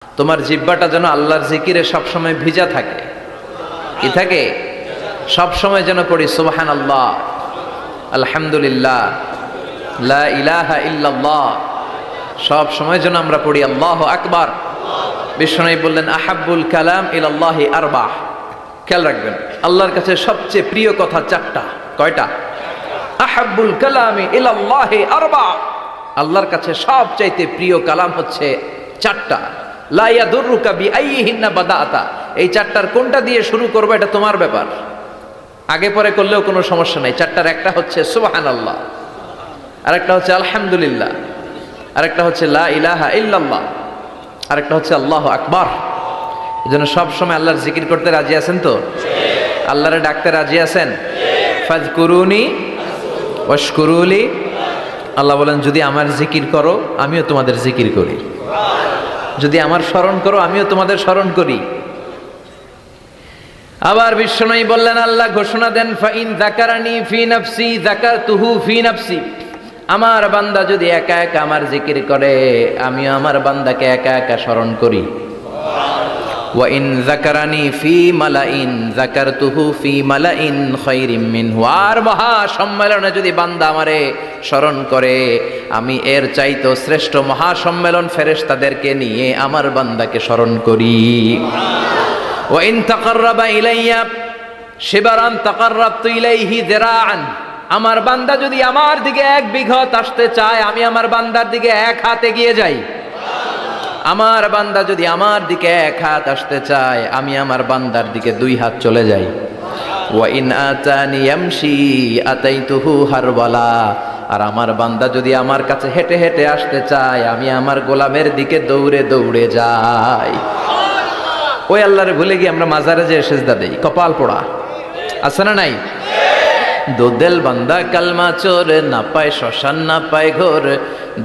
তোমার জিহ্বাটা যেন আল্লাহর জিকিরে সবসময় ভিজা থাকে। কি থাকে? সবসময় যেন পড়ি সুবহানাল্লাহ, আলহামদুলিল্লাহ, লা ইলাহা ইল্লাল্লাহ। সব সময় যেন আমরা পড়ি আল্লাহু আকবার। বিশ্বনবী বললেন আহাব্বুল কালাম ইলাল্লাহি আরবাহ। খেয়াল রাখবেন, আল্লাহর কাছে সবচেয়ে প্রিয় কথা চারটা। কয়টা? আহাব্বুল কালামি ইলাল্লাহি আরবাহ। আল্লাহর কাছে সবচাইতে প্রিয় কালাম হচ্ছে চারটা। লা ইয়াদুররুকা বিআইয়িহিন্না বাদাআতা। এই চারটার কোনটা দিয়ে শুরু করবে এটা তোমার ব্যাপার, আগে পরে করলেও কোনো সমস্যা নাই। চারটার একটা হচ্ছে সুবহানাল্লাহ, আরেকটা হচ্ছে আলহামদুলিল্লাহ, আরেকটা হচ্ছে লা ইলাহা ইল্লাল্লাহ, আরেকটা হচ্ছে আল্লাহু আকবার। এজন্য সব সময় আল্লাহর জিকির করতে রাজি আছেন তো? আল্লাহরে ডাকতে রাজি আছেন? ফাযকুরুনি ওয়াশকুরুলি। আল্লাহ বলেন যদি আমার জিকির করো আমিও তোমাদের জিকির করি, যদি আমার স্মরণ করো আমিও তোমাদের স্মরণ করি। আবার বিশ্বনবী বললেন, আল্লাহ ঘোষণা দেন ফাইন যাকারানি ফি নাফসি যাকারতুহু ফি নাফসি। আমার বান্দা যদি একা একা আমার জিকির করে আমিও আমার বান্দাকে একা একা স্মরণ করি। ওয়া ইন যাকারানি ফি মালাইন যাকারতুহু ফি মালাইন খায়রিম মিনহু। আর মহা সম্মেলনে যদি বান্দা আমারে স্মরণ করে আমি এর চাইতো শ্রেষ্ঠ মহা সম্মেলন ফেরেশতাদেরকে নিয়ে আমার বান্দাকে স্মরণ করি। ওয়া ইন তাকাররাবা ইলাইয়া শিবরান তাকাররাবতু ইলাইহি যিরাআন। আমার বান্দা যদি আমার দিকে এক বিঘত আসতে চায় আমি আমার বান্দার দিকে এক হাত এগিয়ে যাই। আমার বান্দা যদি আমার দিকে এক হাত আসতে চায় আমি আমার বান্দার দিকে দুই হাত চলে যাই। ওয়া ইন আতানি ইয়ামশি আতাইতুহু হারওয়ালা। আর আমার বান্দা যদি আমার কাছে হেঁটে হেঁটে আসতে চায় আমি আমার গোলামের দিকে দৌড়ে দৌড়ে যাই। ওই আল্লাহরে ভুলে গিয়ে আমরা মাজারে যে সেজদা দেই, কপাল পোড়া। আছে না নাই? দোদেল বান্দা কালমা চোর, না পায় শ্মশান না পায় ঘোর,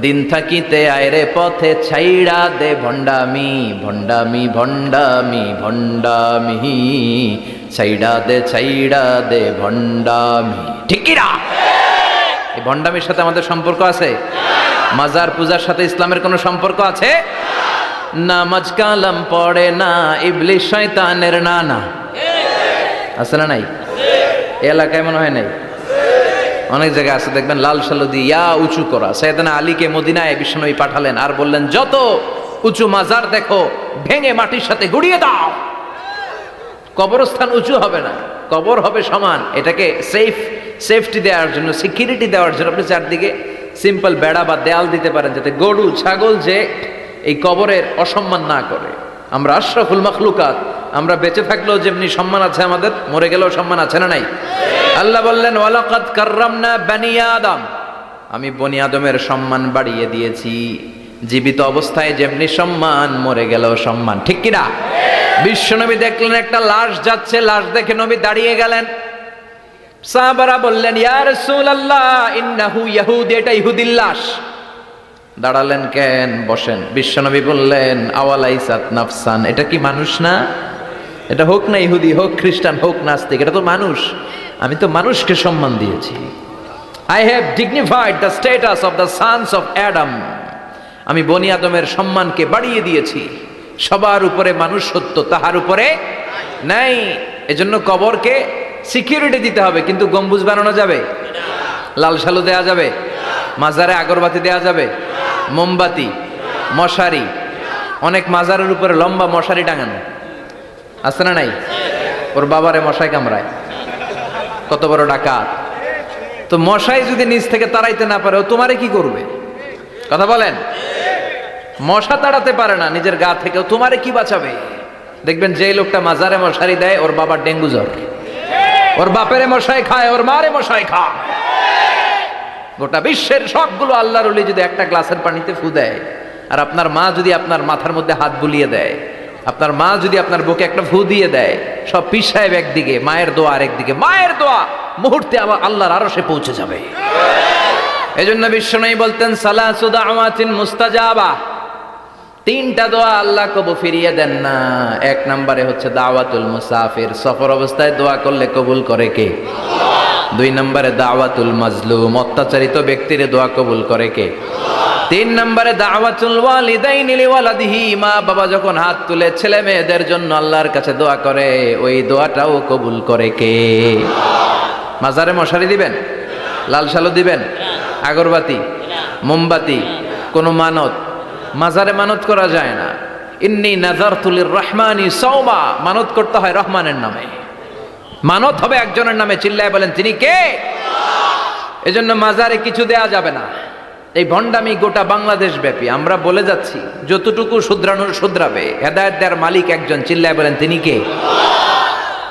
দিন থাকিতে আয়রে পথে ছাইড়া দে ভণ্ডামি ভণ্ডামি ভণ্ডামি ভণ্ডামি, ছাইড়া দে ভণ্ডামি। ঠিক কি না? এই ভণ্ডামির সাথে আমাদের সম্পর্ক আছে? মাজার পূজার সাথে ইসলামের কোনো সম্পর্ক আছে? নামাজ কালাম পড়ে না ইবলিশ শয়তানের নানা। আছে না নাই? এলাকায় মনে হয় নাই, অনেক জায়গায় আছে দেখবেন লাল সালু দিয়া উঁচু করা। সাইয়েদনা আলীকে মদিনায় বিশ্বনবী পাঠালেন আর বললেন যত উঁচু মাজার দেখো ভেঙে মাটির সাথে গুড়িয়ে দাও। কবরস্থান উঁচু হবে না, কবর হবে সমান। এটাকে সেফটি দেওয়ার জন্য, সিকিউরিটি দেওয়ার জন্য আপনি চারদিকে সিম্পল বেড়া বা দেয়াল দিতে পারেন যাতে গরু ছাগল যে এই কবরের অসম্মান না করে। আমরা আশরাফুল মাখলুকাত, আমরা বেঁচে থাকলেও যেমনি সম্মান আছে আমাদের, মরে গেলেও সম্মান আছে না নাই? আল্লাহ বললেন ওয়ালাকাদ কাররামনা বানি আদম। আমি বনি আদমের সম্মান বাড়িয়ে দিয়েছি। জীবিত অবস্থায় যেমনি সম্মান, মরে গেলেও সম্মান। ঠিক কি না? বিশ্বনবী দেখলেন একটা লাশ যাচ্ছে, লাশ দেখে নবী দাঁড়িয়ে গেলেন। সাহাবারা বললেন ইয়া রাসূলুল্লাহ ইন্নাহু ইয়াহুদি, এটা ইহুদির লাশ। দাঁড়ালেন কেন? বসেন। বিশ্বনবী বললেন আওয়ালাইসাত নাফসান, এটা কি মানুষ না? এটা হোক না ইহুদি, হোক খ্রিস্টান, হোক নাস্তিক, এটা তো মানুষ। আমি তো মানুষকে সম্মান দিয়েছি। I have dignified the status of the sons of Adam. আমি বনি আদমের সম্মানকে বাড়িয়ে দিয়েছি। সবার উপরে মানুষ সত্য, তাহার উপরে নাই। এজন্য কবরকে সিকিউরিটি দিতে হবে, কিন্তু গম্বুজ বানানো যাবে? লাল সালু দেয়া যাবে? মাজারে আগরবাতি দেয়া যাবে? মোমবাতি, মশারি, অনেক মাজারের উপরে লম্বা মশারি টাঙানো আছে না নাই? ওর বাবারে মশাই কামড়ায়, কত বড় ডাকাত। তো মশাই যদি নিজ থেকে তাড়াইতে না পারে ও তোমারে কি করবে? কথা বলেন। মশা তাড়াতে পারে না নিজের গা থেকে, ও তোমারে কি বাঁচাবে? দেখবেন যে লোকটা মাজারে মশারি দেয় ওর বাবার ডেঙ্গু জ্বর, ওর বাপেরে মশাই খায়, ওর মারে মশাই খায়। গোটা বিশ্বের সবগুলো আল্লাহর ওলি যদি একটা গ্লাসের পানিতে ফু দেয়, আর আপনার মা যদি আপনার মাথার মধ্যে হাত বুলিয়ে দেয়, আপনার মা যদি আপনার বুকে একটা ফু দিয়ে দেয়, সব পীর সাহেব একদিকে, মায়ের দোয়া আরেকদিকে। মায়ের দোয়া মুহূর্তে আবার আল্লাহর আরশে পৌঁছে যাবে। এজন্য বিশ্বনবী বলতেন সালাসু দাওয়াতিন মুস্তাজাবা, তিনটা দোয়া আল্লাহ কবুল ফিরিয়ে দেন না। এক নম্বরে হচ্ছে দাওয়াতুল মুসাফির, সফর অবস্থায় দোয়া করলে কবুল করে কে? দুই নম্বরে দাওয়াতুল মাজলুম, অত্যাচারিত ব্যক্তির দোয়া কবুল করে কে? তিন নম্বরে দাওয়াতুল ওয়ালিদাইনি লিওয়ালাদিহি, মা বাবা যখন হাত তুলে ছেলে মেয়েদের জন্য আল্লাহর কাছে দোয়া করে, ওই দোয়াটাও কবুল করে কে? মাজারে মশারি দিবেন, লাল শালু দিবেন, আগরবাতি, মোমবাতি, কোনো মানত? মাজারে মানত করা যায় না। ইন্নী নাযারতু লিররহমানি সাওমা, মানত করতে হয় রহমানের নামে, মানত হবে একজনের নামে। চিল্লায় বলেন তিনি কে? এজন্য মাজারে কিছু দেয়া যাবে না। এই ভণ্ডামি গোটা বাংলাদেশ ব্যাপী, আমরা বলে যাচ্ছি যতটুকু শুধরানোর শুধরাবে। হেদায়েত দেওয়ার মালিক একজন, চিল্লায় বলেন তিনি কে?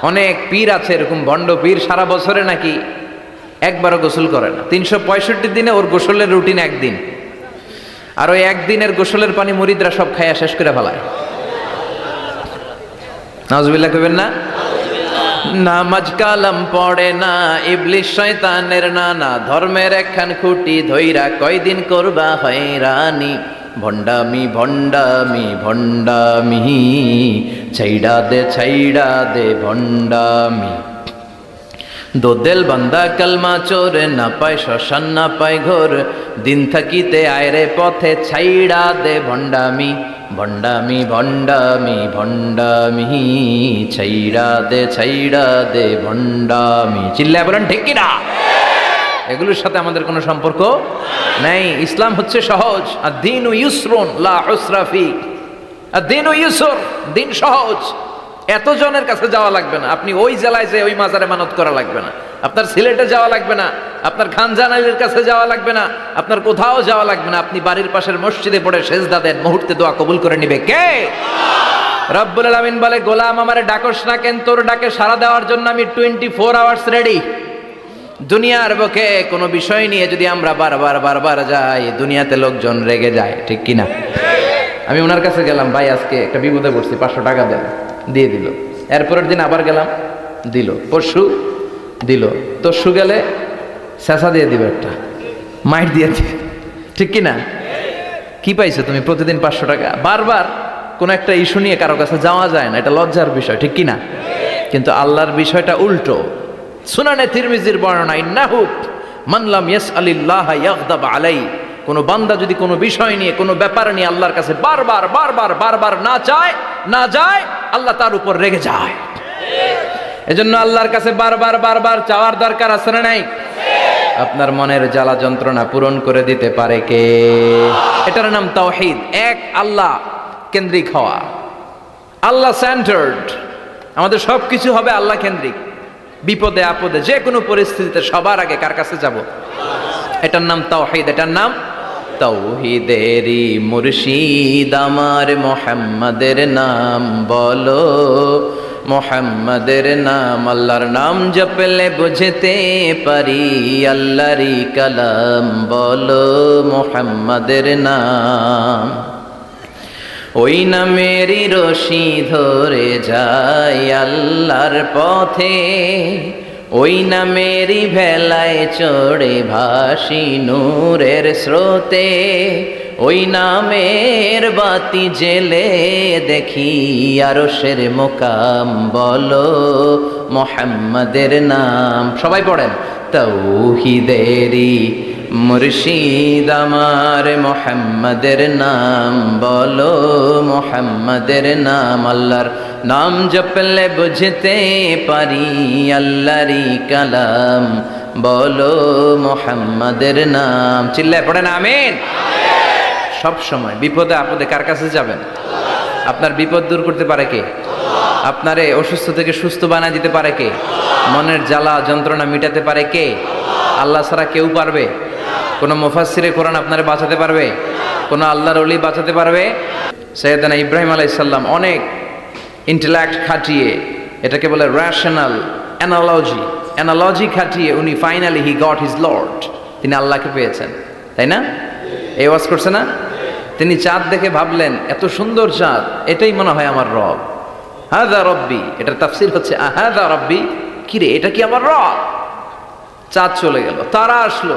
অনেক পীর আছে এরকম ভণ্ড পীর, সারা বছরে নাকি একবারও গোসল করে না, 365 দিনে ওর গোসলের রুটিন একদিন, আর ওই একদিনের গোসলের পানি মুরিদরা সব খাইয়া শেষ করে ফেলায়। নাউজুবিল্লাহ কইবেন না? নামাজ কালাম পড়ে না, ইবলিশ শয়তানের নানা, ধর্মের একখান খুঁটি ধইরা কয়দিন করবা হয়রানি। ভণ্ডামি ভণ্ডামি ভণ্ডামি, ছাইড়া দে ভণ্ডামি। দোদেল বান্দা কালমা চোর, না পায় শ্মশান না পায় ঘোর, দিন থাকিতে আয়রে পথে ছাইড়া দে ভণ্ডামি। ভণ্ডামি ভণ্ডামি ভণ্ডামি, ছাইড়া দে ভণ্ডামি। চিল্লায় বলেন ঠিক কিনা? এগুলোর সাথে আমাদের কোনো সম্পর্ক নাই। ইসলাম হচ্ছে সহজ। আদ-দীনু ইউসরুন লা উসরা ফি, আদ-দীনু ইউসর, দিন সহজ। এত জনের কাছে যাওয়া লাগবে না, আপনি ওই জেলায় যে ওই মাজারে মানত করা লাগবে না, আপনার সিলেটে যাওয়া লাগবে না, আপনার খানজানাইলের কাছে যাওয়া লাগবে না, আপনার কোথাও যাওয়া লাগবে না। আপনি বাড়ির পাশের মসজিদে পড়ে সেজদা দেন, মুহূর্তে দোয়া কবুল করে নিবে কে? রব্বুল আলামিন বলে, গোলাম আমারে ডাকস না কেন? তোর ডাকে সাড়া দেওয়ার জন্য আমি 24 আওয়ার্স রেডি। দুনিয়ার বুকে কোনো বিষয় নিয়ে যদি আমরা বারবার যাই, দুনিয়াতে লোকজন রেগে যায়, ঠিক কিনা? আমি ওনার কাছে গেলাম, ভাই আজকে একটা বিপদে পড়ছি, 500 টাকা দেন, দিয়ে দিল। এরপরের দিন আবার গেলাম, দিল। পরশু দিল, তরশু গেলে শেষা দিয়ে দিবে, একটা মাইট দিয়ে দিবে, ঠিক কিনা? কি পাইছো তুমি? প্রতিদিন 500 টাকা। বারবার কোন একটা ইস্যু নিয়ে কারো কাছে যাওয়া যায় না, এটা লজ্জার বিষয়, ঠিক কিনা? কিন্তু আল্লাহর বিষয়টা উল্টো। সুনানে তিরমিজির বর্ণনা, ইন্নাহু মান লাম ইয়াসআলিল্লাহ ইয়াগদাব আলাই, কোন বান্দা যদি কোনো বিষয় নিয়ে, কোনো ব্যাপার নিয়ে আল্লাহর কাছে বারবার না যায়, আল্লাহ তার উপর রেগে যায়। এজন্য আল্লাহর কাছে বারবার চাওয়ার দরকার আছে না নাই? আপনার মনের জ্বালা যন্ত্রণা পূরণ করে দিতে পারে কে? এটার নাম তাওহীদ। এক আল্লাহ কেন্দ্রিক হওয়া, আল্লাহ সেন্টার্ড। আমাদের সবকিছু হবে আল্লাহ কেন্দ্রিক। বিপদে আপদে যে কোনো পরিস্থিতিতে সবার আগে কার কাছে যাব? এটার নাম তাওহীদ, এটার নাম তাওহীদেরই মুর্শিদ আমার মুহাম্মাদের নাম বলো, মুহাম্মাদের নাম। আল্লাহর নাম জপলে বুঝতে পারি, আল্লাহরই কালাম বলো, মুহাম্মাদের নাম। ওই নামেরই রশি ধরে যায় আল্লাহর পথে, ওই নামেরই ভেলায় চড়ে ভাসি নূরের স্রোতে, ওই নামের বাতি জেলে দেখি আরশের মুকাম বলো, মুহাম্মাদের নাম। সবাই পড়েন, তাওহীদেরই মুর্শিদ আমার মুহাম্মাদের নাম বলো, মুহাম্মাদের নাম। আল্লাহর নাম জপলে বুঝতে পারি, আল্লাহরই কালাম বলো, মুহাম্মাদের নাম। চিল্লায় পড়েন আমিন। সব সময় বিপদে আপদে কার কাছে যাবেন? আপনার বিপদ দূর করতে পারে কে? আপনারে অসুস্থ থেকে সুস্থ বানায় দিতে পারে কে? মনের জ্বালা যন্ত্রণা মিটাতে পারে কে? আল্লাহ ছাড়া কেউ পারবে? কোন মুফাসসিরে কোরআন আপনারে বাঁচাতে পারবে? কোন আল্লাহর ওলি বাঁচাতে পারবে? সাইয়েদনা ইব্রাহিম আলাইহিস সালাম অনেক ইন্টেলেক্ট খাটিয়ে, এটাকে বলে রেশনাল অ্যানালজি খাটিয়ে উনি finally he got his Lord, তিনি আল্লাহকে পেয়েছেন, তাই না? এই ওয়াজ করছে না? তিনি চাঁদ দেখে ভাবলেন, এত সুন্দর চাঁদ, এটাই মনে হয় আমার রব। হাযা রব্বি, এটার তাফসীর হচ্ছে হাযা রব্বি, কিরে এটা কি আমার রব? চাঁদ চলে গেল, তারা আসলো,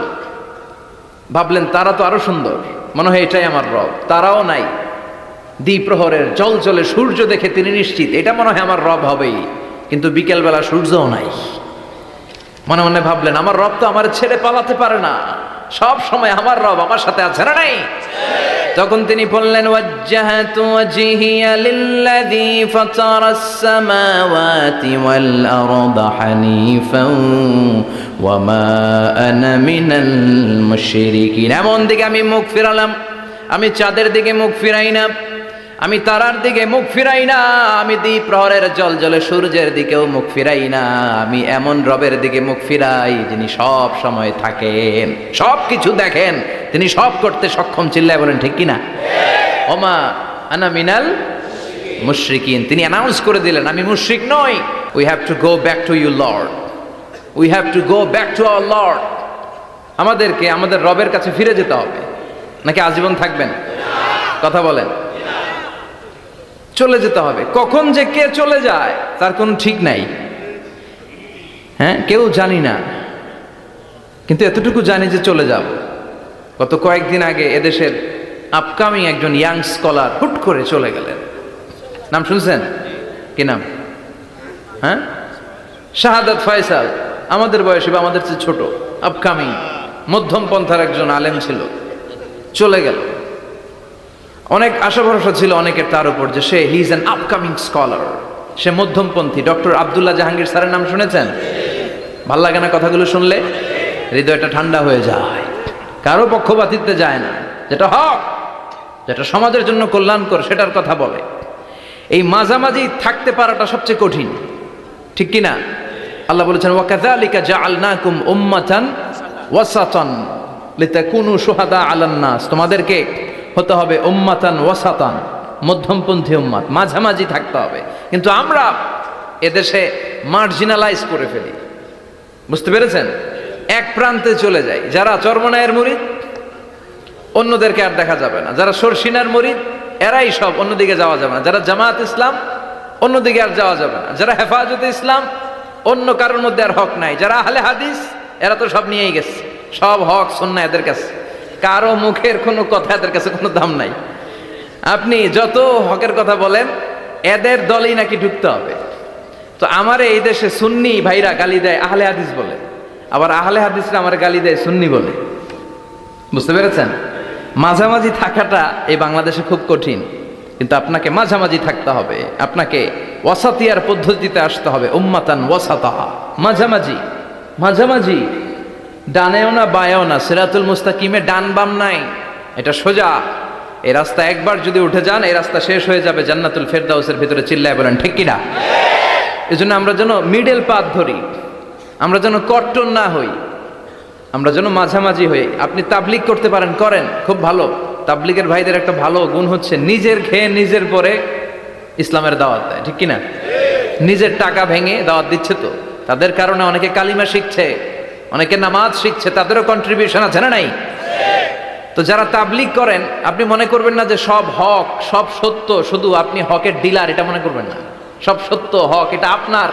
ভাবলেন তারা তো আরো সুন্দর, মনে হয় এটাই আমার রব। তারাও নাই, দ্বিপ্রহরের জলজলে সূর্য দেখে তিনি নিশ্চিত এটা মনে হয় আমার রব হবেই। কিন্তু বিকেলবেলা সূর্যও নাই। মনে মনে ভাবলেন, আমার রব তো আমার ছেড়ে পালাতে পারে না, সব সময় আমার রব আমার সাথে আছে না নাই? তখন তিনি বললেন ওয়াজ্জাহাতু ওয়াজহিয়া লিল্লাযী ফাতারাস সামাওয়াতি ওয়াল আরদা হানিফান ওয়া মা আনা মিনাল মুশরিকিন। এমন দিকে আমি মুখ ফিরালাম, আমি চাঁদের দিকে মুখ ফিরাই না, আমি তারার দিকে মুখ ফিরাই না, আমি দ্বীপ প্রহরের জলজলে সূর্যের দিকেও মুখ ফিরাই না। আমি এমন রবের দিকে মুখ ফিরাই যিনি সব সময় থাকেন, সব কিছু দেখেন, তিনি সব করতে সক্ষম। চিল্লায় বলেন ঠিক কিনা? ওমা আনা মিনাল মুশরিকিন। তিনি অ্যানাউন্স করে দিলেন আমি মুশরিক নই। We have to go back to you lord, we have to go back to our lord. আমাদেরকে আমাদের রবের কাছে ফিরে যেতে হবে, নাকি আজীবন থাকবেন? কথা বলেন। চলে যেতে হবে। কখন যে কে চলে যায় তার কোনো ঠিক নাই, হ্যাঁ, কেউ জানি না, কিন্তু এতটুকু জানি যে চলে যাব। গত কয়েকদিন আগে এদেশের আপকামিং একজন ইয়াং স্কলার হুট করে চলে গেলেন। নাম শুনছেন? কি নাম? হ্যাঁ, শাহাদাত ফয়সাল। আমাদের বয়সী বা আমাদের চেয়ে ছোট, আপকামিং মধ্যম পন্থার একজন আলেম ছিল, চলে গেল। অনেক আশা ভরসা ছিল অনেকের তার উপর যে সে he is an upcoming scholar, সে মধ্যমপন্থী। ডক্টর আব্দুল্লাহ জাহাঙ্গীর স্যারের নাম শুনেছেন? ভাল লাগে না কথাগুলো শুনলে? হৃদয়টা ঠান্ডা হয়ে যায়। কারো পক্ষপাতিত্বে যায় না, যেটা হক, যেটা সমাজের জন্য কল্যাণকর সেটার কথা বলে। এই মাঝামাঝি থাকতে পারাটা সবচেয়ে কঠিন, ঠিক কিনা? আল্লাহ বলেছেন ওয়াকাযালিকা জাআলনাকুম উম্মাতান ওয়াসাতান লিতাকুনু শুহাদা আলান নাস। তোমাদেরকে হতে হবে উম্মাতান ওয়াসাতান, মধ্যমপন্থী উম্মাত, মাঝামাঝি থাকতে হবে। কিন্তু আমরা এদেশে মার্জিনালাইজ করে ফেলি, বুঝতে পেরেছেন? এক প্রান্তে চলে যাই। যারা চরমনায়ের মুরিদ অন্যদেরকে আর দেখা যাবে না, যারা শর্ষিনার মুরিদ এরাই সব, অন্যদিকে যাওয়া যাবে না। যারা জামাত ইসলাম অন্যদিকে আর যাওয়া যাবে না। যারা হেফাজতে ইসলাম অন্য কারোর মধ্যে আর হক নাই। যারা আহলে হাদিস এরা তো সব নিয়েই গেছে, সব হক সুন্নাহ এদের কাছে, কারো মুখের কোনো কথা এদের কাছে কোনো দাম নাই। আপনি যত হকের কথা বলেন এদের দলেই নাকি ঢুকতে হবে। তো আমার এই দেশে সুন্নি ভাইরা গালি দেয় আহলে হাদিস বলে, আবার আহলে হাদিসরা আমার গালি দেয় সুন্নি বলে, বুঝতে পেরেছেন? মাঝামাঝি থাকাটা এই বাংলাদেশে খুব কঠিন, কিন্তু আপনাকে মাঝামাঝি থাকতে হবে, আপনাকে ওয়াসাতিয়ার পদ্ধতিতে আসতে হবে। উম্মাতান ওয়াসাতা, মাঝামাঝি, মাঝামাঝি, ডানেও না বায়েও না, সিরাতুল মুস্তাকিমে ডান বাম নাই, এটা সোজা। এই রাস্তা একবার যদি উঠে যান এই রাস্তা শেষ হয়ে যাবে জান্নাতুল ফেরদাউসের ভিতরে। চিল্লায় বলেন ঠিক কিনা? এই জন্য আমরা যেন মিডল পাথ ধরি, আমরা যেন কট্টর না হই, আমরা যেন মাঝামাঝি হই। আপনি তাবলিগ করতে পারেন, করেন, খুব ভালো। তাবলিগের ভাইদের একটা ভালো গুণ হচ্ছে নিজের খেয়ে নিজের পরে ইসলামের দাওয়াত দেয়, ঠিক কিনা? নিজের টাকা ভেঙে দাওয়াত দিচ্ছে, তো তাদের কারণে অনেকে কালিমা শিখছে, অনেকে নামাজ শিখছে, তাদেরও কন্ট্রিবিউশন আছে না নাই? তো যারা তাবলিগ করেন আপনি মনে করবেন না যে সব হক সব সত্য, শুধু আপনি হকের ডিলার এটা মনে করবেন না। সব সত্য হক এটা আপনার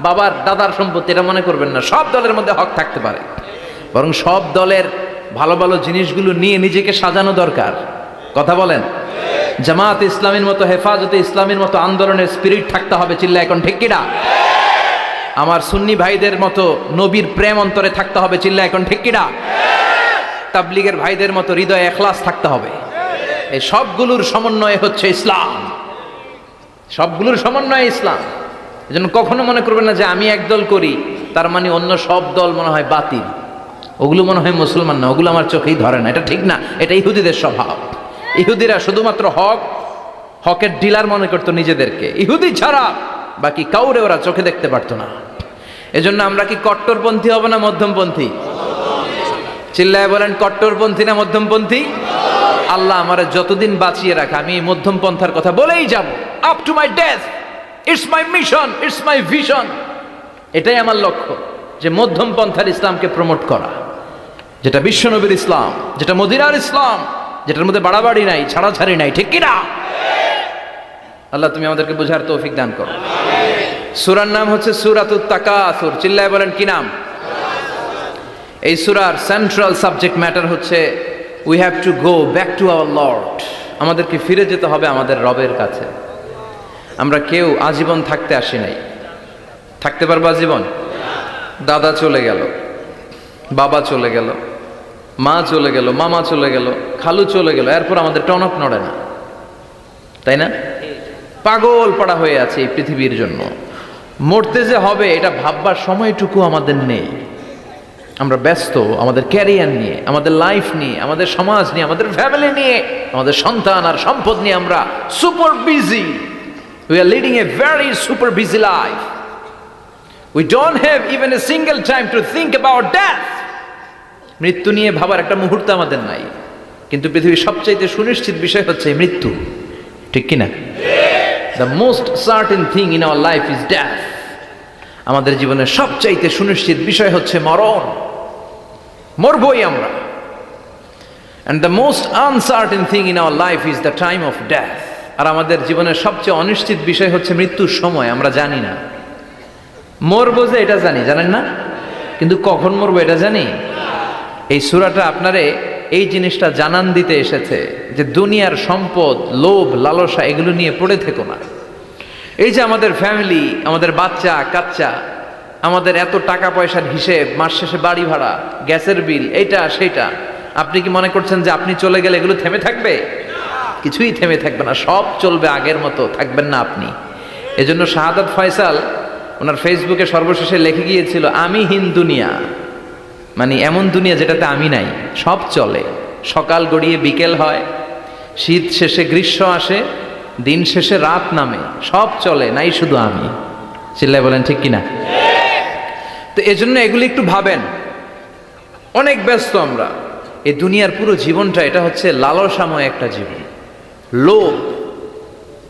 বাবার দাদার সম্পত্তি এটা মনে করবেন না। সব দলের মধ্যে হক থাকতে পারে, বরং সব দলের ভালো ভালো জিনিসগুলো নিয়ে নিজেকে সাজানো দরকার। কথা বলেন? জামাত ইসলামের মতো, হেফাজতে ইসলামের মতো আন্দোলনের স্পিরিট থাকতে হবে। চিল্লা এখন ঠিক কিনা? আমার সুন্নি ভাইদের মতো নবীর প্রেম অন্তরে থাকতে হবে। চিল্লা এখন ঠিক কিনা? তাবলিগের ভাইদের মতো হৃদয়ে ইখলাস থাকতে হবে। এই সবগুলোর সমন্বয় হচ্ছে ইসলাম, সবগুলোর সমন্বয় ইসলাম। এজন্য কখনো মনে করবেন না যে আমি একদল করি তার মানে অন্য সব দল মনে হয় বাতিল, ওগুলো মনে হয় মুসলমান না, ওগুলো আমার চোখেই ধরে না। এটা ঠিক না, এটা ইহুদিদের স্বভাব। ইহুদিরা শুধুমাত্র হকের ডিলার মনে করতো নিজেদেরকে, ইহুদি ছাড়া বাকি কাউরে ওরা চোখে দেখতে পারতো না। এজন্য আমরা কি কট্টরপন্থী হব না মধ্যমপন্থী? চিল্লায় বলেন কট্টরপন্থী না মধ্যমপন্থী? আল্লাহ আমারে যতদিন বাঁচিয়ে রাখে আমি এই মধ্যম পন্থার কথা বলেই যাব, up to my death. It's my mission, it's my vision. এটাই আমার লক্ষ্য, যে মধ্যম পন্থার ইসলামকে প্রমোট করা, যেটা বিশ্বনবীর ইসলাম, যেটা মদিনার ইসলাম, যেটার মধ্যে বাড়াবাড়ি নাই, ছাড়াছাড়ি নাই, ঠিক কিনা? আল্লাহ তুমি আমাদেরকে বোঝার তৌফিক দান করো। সূরার নাম হচ্ছে সূরাতুত তাকাসুর। চিল্লায় বলেন কি নাম? এই সূরার সেন্ট্রাল সাবজেক্ট ম্যাটার হচ্ছে we have to go back to our lord. আমাদেরকে ফিরে যেতে হবে আমাদের রবের কাছে। আমরা কেউ আজীবন থাকতে আসি নাই। থাকতে পারবো আজীবন? দাদা চলে গেল, বাবা চলে গেল, মা চলে গেল, মামা চলে গেল, খালু চলে গেল, এরপর আমাদের টনক নড়ে না, তাই না? পাগল পাড়া হয়ে আছে এই পৃথিবীর জন্য। মরতে যে হবে এটা ভাববার সময়টুকু আমাদের নেই। আমরা ব্যস্ত আমাদের ক্যারিয়ার নিয়ে, আমাদের লাইফ নিয়ে, আমাদের সমাজ নিয়ে, আমাদের ফ্যামিলি নিয়ে, আমাদের সন্তান আর সম্পদ নিয়ে আমরা super busy. We are leading a very super busy life. We don't have even a single time to think about death. মৃত্যু নিয়ে ভাবার একটা মুহূর্ত আমাদের নাই। কিন্তু পৃথিবীর সবচাইতে সুনিশ্চিত বিষয় হচ্ছে মৃত্যু, ঠিক কিনা? The most certain thing in our life is death. আমাদের জীবনের সবচাইতে সুনিশ্চিত বিষয় হচ্ছে মরণ, মরবই আমরা। And the most uncertain thing in our life is the time of death. আর আমাদের জীবনের সবচেয়ে অনিশ্চিত বিষয় হচ্ছে মৃত্যুর সময়। আমরা জানি না মরবো, যে এটা জানি, জানেন না? কিন্তু কখন মরবো এটা জানি। এই সূরাটা আপনারে এই জিনিসটা জানান দিতে এসেছে যে দুনিয়ার সম্পদ, লোভ, লালসা এগুলো নিয়ে পড়ে থেকো না। এই যে আমাদের ফ্যামিলি, আমাদের বাচ্চা কাচ্চা, আমাদের এত টাকা পয়সার হিসেব, মাস শেষে বাড়ি ভাড়া, গ্যাসের বিল, এইটা সেইটা, আপনি কি মনে করছেন যে আপনি চলে গেলে এগুলো থেমে থাকবে? কিছুই থেমে থাকবে না, সব চলবে আগের মতো, থাকবেন না আপনি। এজন্য শাহাদাত ফয়সাল ওনার ফেসবুকে সর্বশেষে লিখে গিয়েছিল, আমি হীন দুনিয়া, মানে এমন দুনিয়া যেটাতে আমি নাই, সব চলে। সকাল গড়িয়ে বিকেল হয়, শীত শেষে গ্রীষ্ম আসে, দিন শেষে রাত নামে, সব চলে, নাই শুধু আমি। চিল্লায় বলেন ঠিক কিনা? তো এজন্য এগুলি একটু ভাবেন। অনেক ব্যস্ত আমরা। এই দুনিয়ার পুরো জীবনটা এটা হচ্ছে লালসাময় একটা জীবন, লোভ,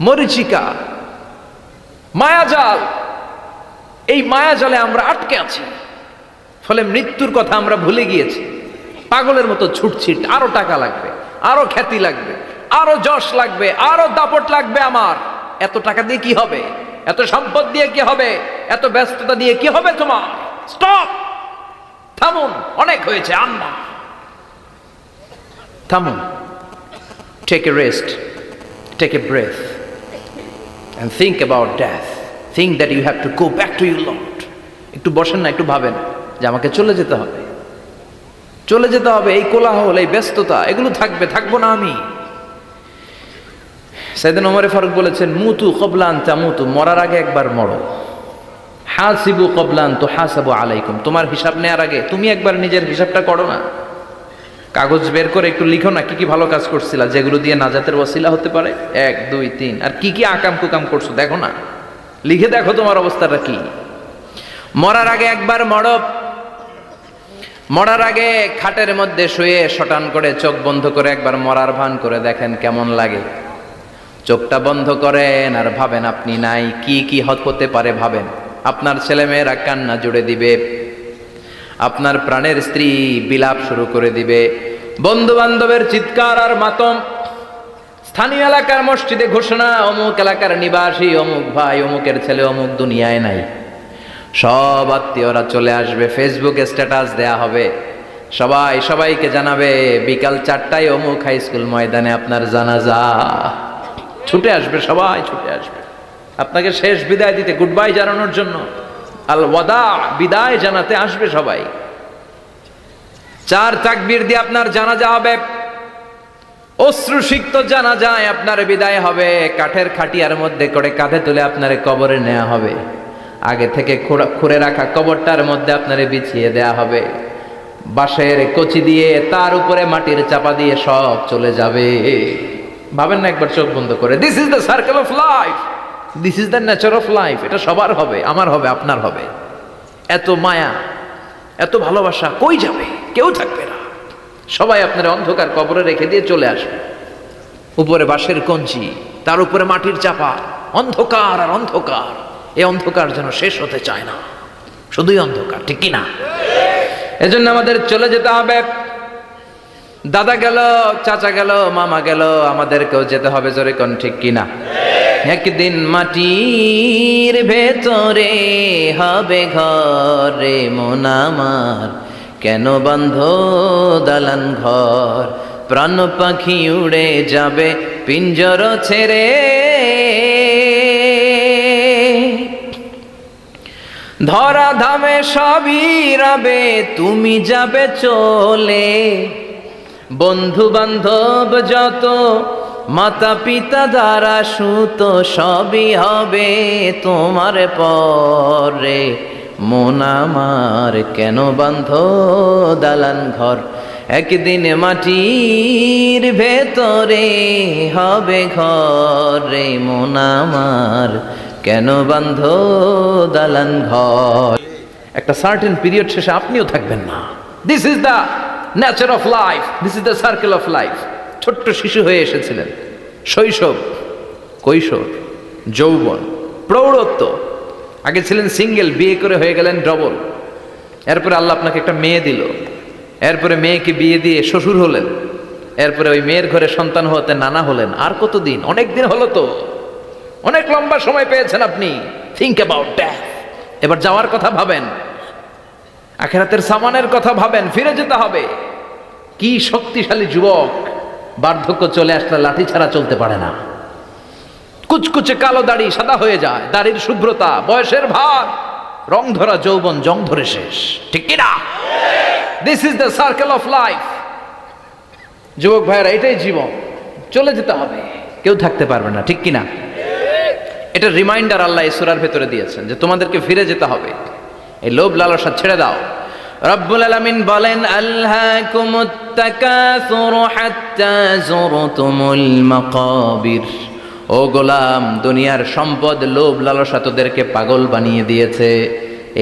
মরিচিকা, মায়াজাল। এই মায়াজালে আমরা আটকে আছি, ফলে মৃত্যুর কথা আমরা ভুলে গিয়েছি। পাগলের মতো ছুটছি, আরো টাকা লাগবে, আরো খ্যাতি লাগবে, আরো যশ লাগবে, আরো দাপট লাগবে আমার। এত টাকা দিয়ে কি হবে? এত সম্পদ দিয়ে কি হবে? এত ব্যস্ততা দিয়ে কি হবে তোমার? স্টপ, থামুন, অনেক হয়েছে, আম্মা থামুন। Take a rest, take a breath and think about death. Think that you have to go back to your Lord. একটু বসেন না, একটু ভাবেন যে আমাকে চলে যেতে হবে, চলে যেতে হবে। এই কোলাহল, এই ব্যস্ততা এগুলো থাকবে, থাকবো না আমি। সাইয়েদনা ওমর ফারুক বলেছেন, মুতু ক্বাবলা আন তামুতু, মরার আগে একবার মরো। হাসিবু ক্বাবলা আন তুহাসাবু আলাইকুম, তোমার হিসাব নেওয়ার আগে তুমি একবার নিজের হিসাবটা করো না। কাগজ বের করে একটু লিখো না কি কি ভালো কাজ করছিলা, যেগুলো দিয়ে নাজাতের ওসিলা হতে পারে, 1 2 3, আর কি কি আকাম কুকাম করছো দেখো না, লিখে দেখো তোমার অবস্থাটা কি। মরার আগে একবার মরো। মরার আগে খাটের মধ্যে শুয়ে শটান করে চোখ বন্ধ করে একবার মরার ভান করে দেখেন কেমন লাগে। চোখটা বন্ধ করেন আর ভাবেন আপনি নাই, কি কি হতে পারে ভাবেন। আপনার ছেলেমেয়েরা কান্না জুড়ে দিবে, আপনার প্রাণের স্ত্রী বিলাপ শুরু করে দিবে, বন্ধু বান্ধবের চিৎকার আর মাতম, স্থানীয় এলাকার মসজিদে ঘোষণা, অমুক এলাকার নিবাসী অমুক ভাই অমুকের ছেলে অমুক দুনিয়ায় নাই। সব আত্মীয়রা চলে আসবে, ফেসবুকে স্ট্যাটাস দেয়া হবে, সবাই সবাইকে জানাবে বিকাল 4টায় অমুক হাই স্কুল ময়দানে আপনার জানাজা। ছুটে আসবে, সবাই ছুটে আসবে আপনাকে শেষ বিদায় দিতে, গুড বাই জানানোর জন্য, আল ওয়াদা, বিদায় জানাতে আসবে সবাই। 4 তাকবীর দিয়ে আপনার জানাজা হবে, অশ্রুসিক্ত জানাজায় আপনার বিদায় হবে। কাঠের খাটিয়ার মধ্যে করে কাঁধে তুলে আপনার কবরে নেওয়া হবে। আগে থেকে খুঁড়ে রাখা কবরটার মধ্যে আপনারে বিছিয়ে দেয়া হবে। বাঁশের কচি দিয়ে তার উপরে মাটির চাপা দিয়ে সব চলে যাবে। ভাবেন না একবার চোখ বন্ধ করে, this is the circle of life, this is the nature of life. এটা সবার হবে, আমার হবে, আপনার হবে। এত মায়া, এত ভালোবাসা কই যাবে? কেউ থাকবে না, সবাই আপনার অন্ধকার কবরে রেখে দিয়ে চলে আসবে। উপরে বাঁশের কঞ্চি, তার উপরে মাটির চাপা, অন্ধকার আর অন্ধকার। এই অন্ধকার যেন শেষ হতে চায় না, শুধুই অন্ধকার, ঠিক কিনা? এজন্য আমাদের চলে যেতে হবে। দাদা গেল, চাচা গেল, মামা গেল, আমাদেরকেও যেতে হবে, জোরে কোন ঠিক কিনা? একদিন মাটির ভেতরে হবে ঘরে মন আমার, কেন বন্ধ দালান ঘর, প্রাণ পাখি উড়ে যাবে পিঞ্জর ছেড়ে। ধরা ধামে সবই রবে, তুমি যাবে চলে। বন্ধু বান্ধব যত, মাতা পিতা দ্বারা সুত, সবই হবে তোমার পরে। মন আমার কেন বান্ধ দালান ঘর, একদিন মাটির ভেতরে হবে ঘর রে। মন আমার কেন বান্ধ দালান ঘর। একটা সার্টেন পিরিয়ড শেষে আপনিও থাকবেন না। This is the nature of life, this is the circle of life. ছোট্ট শিশু হয়ে এসেছিলেন, শৈশব, কৈশোর, যৌবন, প্রৌঢ়ত্ব। আগে ছিলেন সিঙ্গেল, বিয়ে করে হয়ে গেলেন ডবল। এরপরে আল্লাহ আপনাকে একটা মেয়ে দিল, এরপরে মেয়েকে বিয়ে দিয়ে শ্বশুর হলেন, এরপরে ওই মেয়ের ঘরে সন্তান হতে নানা হলেন। আর কতদিন? অনেক দিন হলো তো, অনেক লম্বা সময় পেয়েছেন আপনি। Think about that. এবার যাওয়ার কথা ভাবেন, আখিরাতের সামানের কথা ভাবেন, ফিরে যেতে হবে। কি শক্তিশালী যুবক, বার্ধক্য চলে আসলে লাঠি ছাড়া চলতে পারে না। কুচকুচে কালো দাড়ি সাদা হয়ে যায়, দাড়ির শুভ্রতা, বয়সের ভার, রং ধরা যৌবন জং ধরে শেষ। ঠিক কিনা? This is the circle of life. যুবক ভাইরা, এটাই জীবন, চলে যেতে হবে, কেউ থাকতে পারবে না। ঠিক কিনা? এটা রিমাইন্ডার আল্লাহ এই সূরার ভেতরে দিয়েছেন যে তোমাদেরকে ফিরে যেতে হবে। এই লোভ লালসা ছেড়ে দাও। রব্বুল আলামিন বলেন, আলহাকুমুত তাকাসুর হাত্তা যুরতুমুল মাকাবির। ও গোলাম, দুনিয়ার সম্পদ, লোভ লালসা তোদেরকে পাগল বানিয়ে দিয়েছে।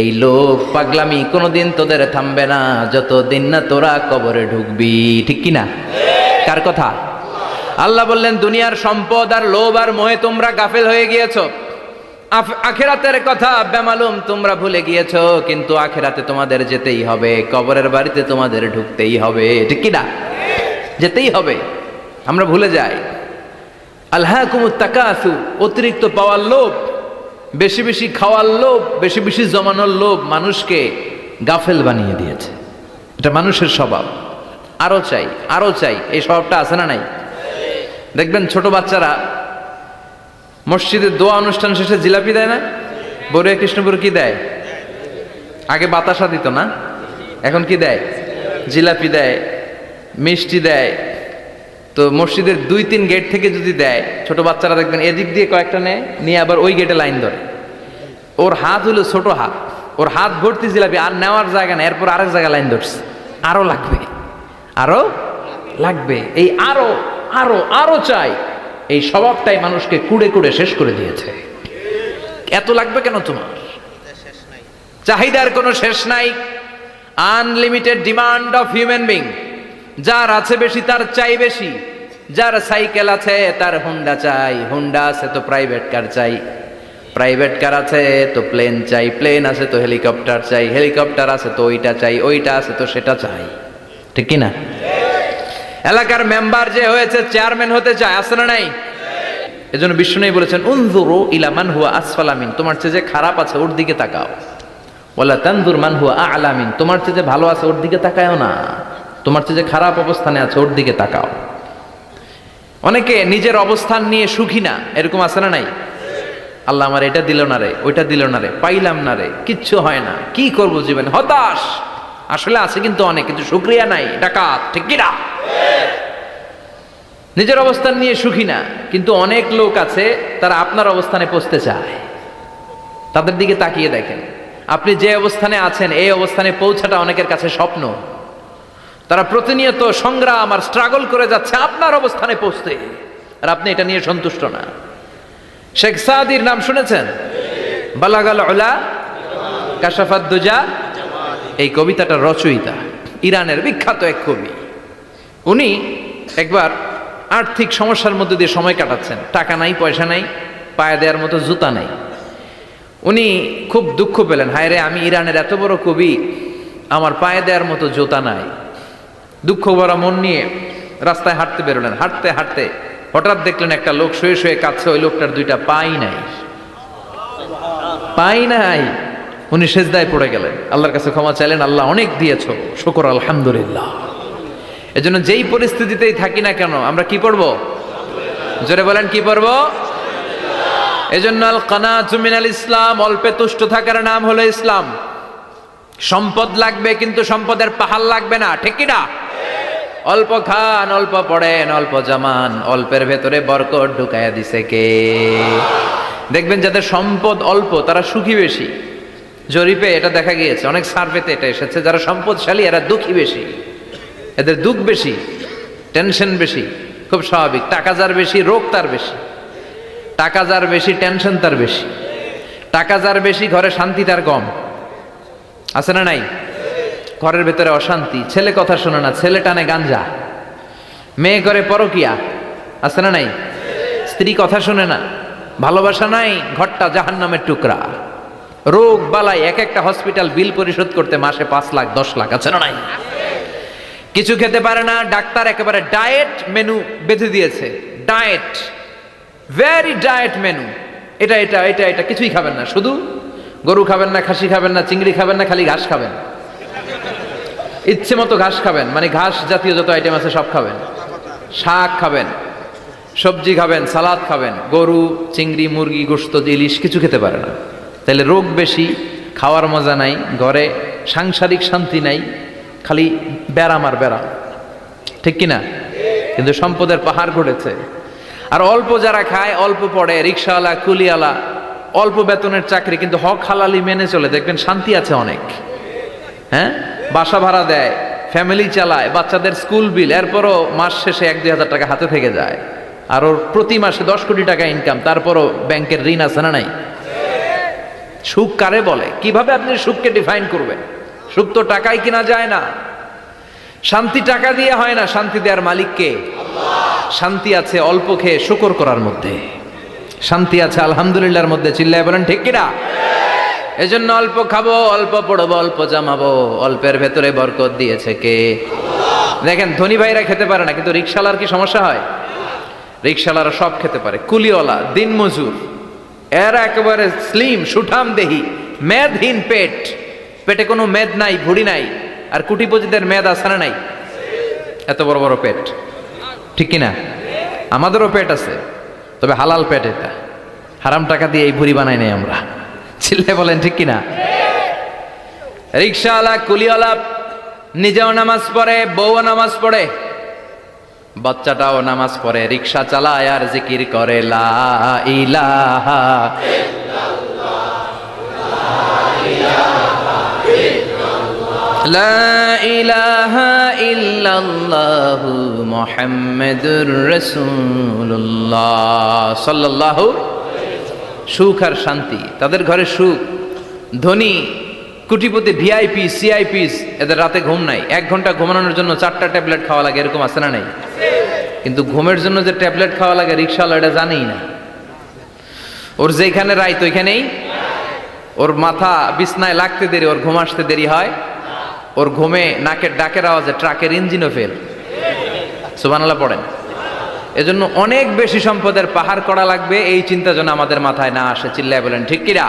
এই লোভ পাগলামি কোনোদিন তোদের থামবে না যতদিন না তোরা কবরে ঢুকবি। ঠিক কিনা? কার কথা? আল্লাহ বললেন, দুনিয়ার সম্পদ আর লোভ আর মোহে তোমরা গাফেল হয়ে গিয়েছো। আখিরাতের কথা বেমালুম তোমরা ভুলে গিয়েছো। কিন্তু আখিরাতে তোমাদের যেতেই হবে, কবরের বাড়িতে তোমাদের ঢুকতেই হবে। ঠিক কিনা? যেতেই হবে। আমরা ভুলে যাই। আলহাকুমুত তাকাসুর, অতিরিক্ত পাওয়ার লোভ, বেশি বেশি খাওয়ার লোভ, বেশি বেশি জমানোর লোভ মানুষকে গাফেল বানিয়ে দিয়েছে। এটা মানুষের স্বভাব। আরো চাই, আরো চাই, এই স্বভাবটা আছে না নাই? দেখবেন ছোট বাচ্চারা মসজিদের দোয়া অনুষ্ঠান শেষে জিলাপি দেয় না? বড়ুয়া কৃষ্ণপুর কি দেয়? আগে বাতাসা দিত না, এখন কি দেয়? জিলাপি দেয়, মিষ্টি দেয়। তো মসজিদের 2-3 গেট থেকে যদি দেয়, ছোট বাচ্চারা দেখবেন এদিক দিয়ে কয়েকটা নেয়, নিয়ে আবার ওই গেটে লাইন ধরে। ওর হাত হলো ছোট হাত, ওর হাত ভর্তি জিলাপি, আর নেওয়ার জায়গা নেই, এরপর আরেক জায়গায় লাইন ধরছে। আরো লাগবে, আরো লাগবে, এই আরো আরো আরো চাই। এই স্বভাবটাই মানুষকে কুড়ে কুড়ে শেষ করে দিয়েছে। এত লাগবে কেন তোমার? চাহিদার কোনো শেষ নাই। Unlimited demand of human being. যার আছে বেশি তার চাই বেশি। যার সাইকেল আছে তার হুন্ডা চাই, হুন্ডা আছে তো প্রাইভেট কার চাই, প্রাইভেট কার আছে তো প্লেন চাই, প্লেন আছে তো হেলিকপ্টার চাই, হেলিকপ্টার আছে তো ওইটা চাই, ওইটা আছে তো সেটা চাই। ঠিক কি না? এলাকার মেম্বার যে হয়েছে চেয়ারম্যান হতে চায়, আছে না নাই? এজন্য বিষ্ণু বলেছেন, উনজুরু ইলা মান হুয়া আসফালা মিন, তোমার চেয়ে যে খারাপ আছে ওর দিকে তাকাও। ওয়ালা তানজুর মান হুয়া আ'লা মিন, তোমার চেয়ে যে ভালো আছে ওর দিকে তাকায়ও না, তোমার চেয়ে যে খারাপ অবস্থানে আছে ওর দিকে তাকাও। অনেকে নিজের অবস্থান নিয়ে সুখী না, এরকম আছে না নাই? আল্লাহ আমার এটা দিল না রে, ওইটা দিল না রে, পাইলাম না রে, কিচ্ছু হয় না, কি করব জীবনে, হতাশ। আসলে আছে কিন্তু অনেক, কিন্তু শুকরিয়া নাই, ডাকাত। ঠিক কি না? নিজের অবস্থান নিয়ে সুখী না, কিন্তু অনেক লোক আছে তারা আপনার অবস্থানে পৌঁছতে চায়। তাদের দিকে তাকিয়ে দেখেন, আপনি যে অবস্থানে আছেন এই অবস্থানে পৌঁছাটা অনেকের কাছে স্বপ্ন। তারা প্রতিনিয়ত সংগ্রাম আর স্ট্রাগল করে যাচ্ছে আপনার অবস্থানে পৌঁছতে, আর আপনি এটা নিয়ে সন্তুষ্ট না। শেখ সাদির নাম শুনেছেন? বালাগাল উলা কাশাফাত দুজা, এই কবিতাটার রচয়িতা, ইরানের বিখ্যাত এক কবি। উনি একবার আর্থিক সমস্যার মধ্যে দিয়ে সময় কাটাচ্ছেন, টাকা নাই, পয়সা নাই, পায়ে দেওয়ার মতো জুতা নাই। উনি খুব দুঃখ পেলেন, হায় রে, আমি ইরানের এত বড় কবি, আমার পায়ে দেওয়ার মতো জুতা নাই। দুঃখ ভরা মন নিয়ে রাস্তায় হাঁটতে বেরোলেন। হাঁটতে হাঁটতে হঠাৎ দেখলেন একটা লোক শুয়ে শুয়ে কাঁদছে, ওই লোকটার দুইটা পাই নাই, পাই নাই। উনি সেজদায় পড়ে গেলেন, আল্লাহর কাছে ক্ষমা চাইলেন, আল্লাহ অনেক দিয়েছো, শুকর আলহামদুলিল্লাহ। এজন্য যেই পরিস্থিতিতেই থাকি না কেন আমরা কি পড়বো? জোরে বলেন, কি পড়বো? এজন্য আল কানাতু মিনাল ইসলাম, অল্পে তুষ্ট থাকার নাম হলো ইসলাম। সম্পদ লাগবে কিন্তু সম্পদের পাহাড় লাগবে না, ঠিক কি না? অল্প খান, অল্প পড়েন, অল্প জামান, অল্পের ভেতরে বরকত ঢুকাইয়া দিছে কে? দেখবেন যাদের সম্পদ অল্প তারা সুখী বেশি। জরিপে এটা দেখা গিয়েছে, অনেক সার্ভেতে এটা এসেছে, যারা সম্পদশালী এরা দুঃখী বেশি, এদের দুঃখ বেশি, টেনশন বেশি। খুব স্বাভাবিক, টাকা যার বেশি রোগ তার বেশি, টাকা যার বেশি টেনশন তার বেশি, টাকা যার বেশি ঘরে শান্তি তার কম। আছে না নাই? ঘরের ভেতরে অশান্তি, ছেলে কথা শোনে না, ছেলে টানে গাঞ্জা, মেয়ে করে পরকিয়া। আছে না নাই? স্ত্রী কথা শোনে না, ভালোবাসা নাই, ঘরটা জাহান্নামের টুকরা। রোগ বালাই, এক একটা হসপিটাল বিল পরিশোধ করতে মাসে 5 লাখ 10 লাখ। আছে না নাই? কিছু খেতে পারে না, ডাক্তার একেবারে ডায়েট মেনু বেঁধে দিয়েছে। ডায়েট, ভেরি ডায়েট মেনু, এটা এটা এটা এটা কিছুই খাবেন না, শুধু গরু খাবেন না, খাসি খাবেন না, চিংড়ি খাবেন না, খালি ঘাস খাবেন। ইচ্ছে মতো ঘাস খাবেন, মানে ঘাস জাতীয় যত আইটেম আছে সব খাবেন, শাক খাবেন, সবজি খাবেন, সালাদ খাবেন। গরু, চিংড়ি, মুরগি, গোশত, ইলিশ কিছু খেতে পারে না। তাহলে রোগ বেশি, খাওয়ার মজা নাই, ঘরে সাংসারিক শান্তি নাই, খালি ব্যারাম আর ব্যারাম, ঠিক কিনা? কিন্তু সম্পদের পাহাড় ঘটেছে। আর অল্প যারা খায়, অল্প পড়ে, রিক্সাওয়ালা, কুলিওয়ালা, অল্প বেতনের চাকরি, কিন্তু হক হালালি মেনে চলে, দেখবেন শান্তি আছে অনেক। হ্যাঁ, বাসা ভাড়া দেয়, ফ্যামিলি চালায়, বাচ্চাদের স্কুল বিল, এরপরও মাস শেষে 1-2 হাজার টাকা হাতে থেকে যায়। আর ওর প্রতি মাসে 10 কোটি টাকা ইনকাম, তারপরও ব্যাংকের ঋণ আছে না নাই? সুখ কারে বলে? কিভাবে আপনি সুখকে ডিফাইন করবেন? সুখ তো টাকায় কিনা যায় না, শান্তি টাকা দিয়ে হয় না, শান্তি দেওয়ার মালিক কে? শান্তি আছে অল্প খেয়ে শুকর করার মধ্যে, শান্তি আছে আলহামদুলিল্লাহর মধ্যে। চিল্লায় বলেন ঠিক কিনা? এজন্য অল্প খাবো, অল্প পড়বো, অল্প জামাবো, অল্পের ভেতরে বরকত দিয়েছে কে? দেখেন ধনী ভাইরা খেতে পারে না, কিন্তু রিক্সাওয়ালার কি সমস্যা হয়? রিক্সাওয়ালারা সব খেতে পারে, কুলিওয়ালা, দিনমজুর, এরা একেবারে স্লিম সুঠাম দেহি, মেদহীন পেট, পেটে কোনো মেদ নাই, ভুড়ি নাই। আর কুটিপতিদের মেদ আছে না নাই? এত বড় বড় পেট, ঠিক কিনা? আমাদেরও পেট আছে, তবে হালাল পেট, এটা হারাম টাকা দিয়ে এই ভুড়ি বানাই নাই আমরা। চিল্লে বলেন ঠিক কিনা? রিক্সাওয়ালা, কুলিওয়ালা নিজেও নামাজ পড়ে, বউও নামাজ পড়ে, বাচ্চাটাও নামাজ পড়ে, রিক্সা চালায় আর জিকির করে লা ইলাহা লা ইলাহা ইল্লাল্লাহু মুহাম্মাদুর রাসূলুল্লাহ সাল্লাল্লাহু। সুখ আর শান্তি, তাদের ঘরে সুখ। ধনী কোটিপতি, ভিআইপি, সিআইপিস, এদের রাতে ঘুম নাই, 1 ঘন্টা ঘুমানোর জন্য 4টা ট্যাবলেট খাওয়া লাগে, এরকম আছে না নাই? কিন্তু ঘুমের জন্য যে ট্যাবলেট খাওয়া লাগে রিক্সাওয়ালা এটা জানেই না। ওর যেখানে রাইত ওইখানেই, ওর মাথা বিছনায় লাগতে দেরি, ওর ঘুম আসতে দেরি হয়। ওর ঘুমে নাকের ডাকের আওয়াজে ট্রাকের ইঞ্জিনও ফেল। সুবহানাল্লাহ পড়েন। এজন্য অনেক বেশি সম্পদের পাহাড় করা লাগবে, এই চিন্তা যেন আমাদের মাথায় না আসে। চিল্লায় বলেন ঠিক কিনা?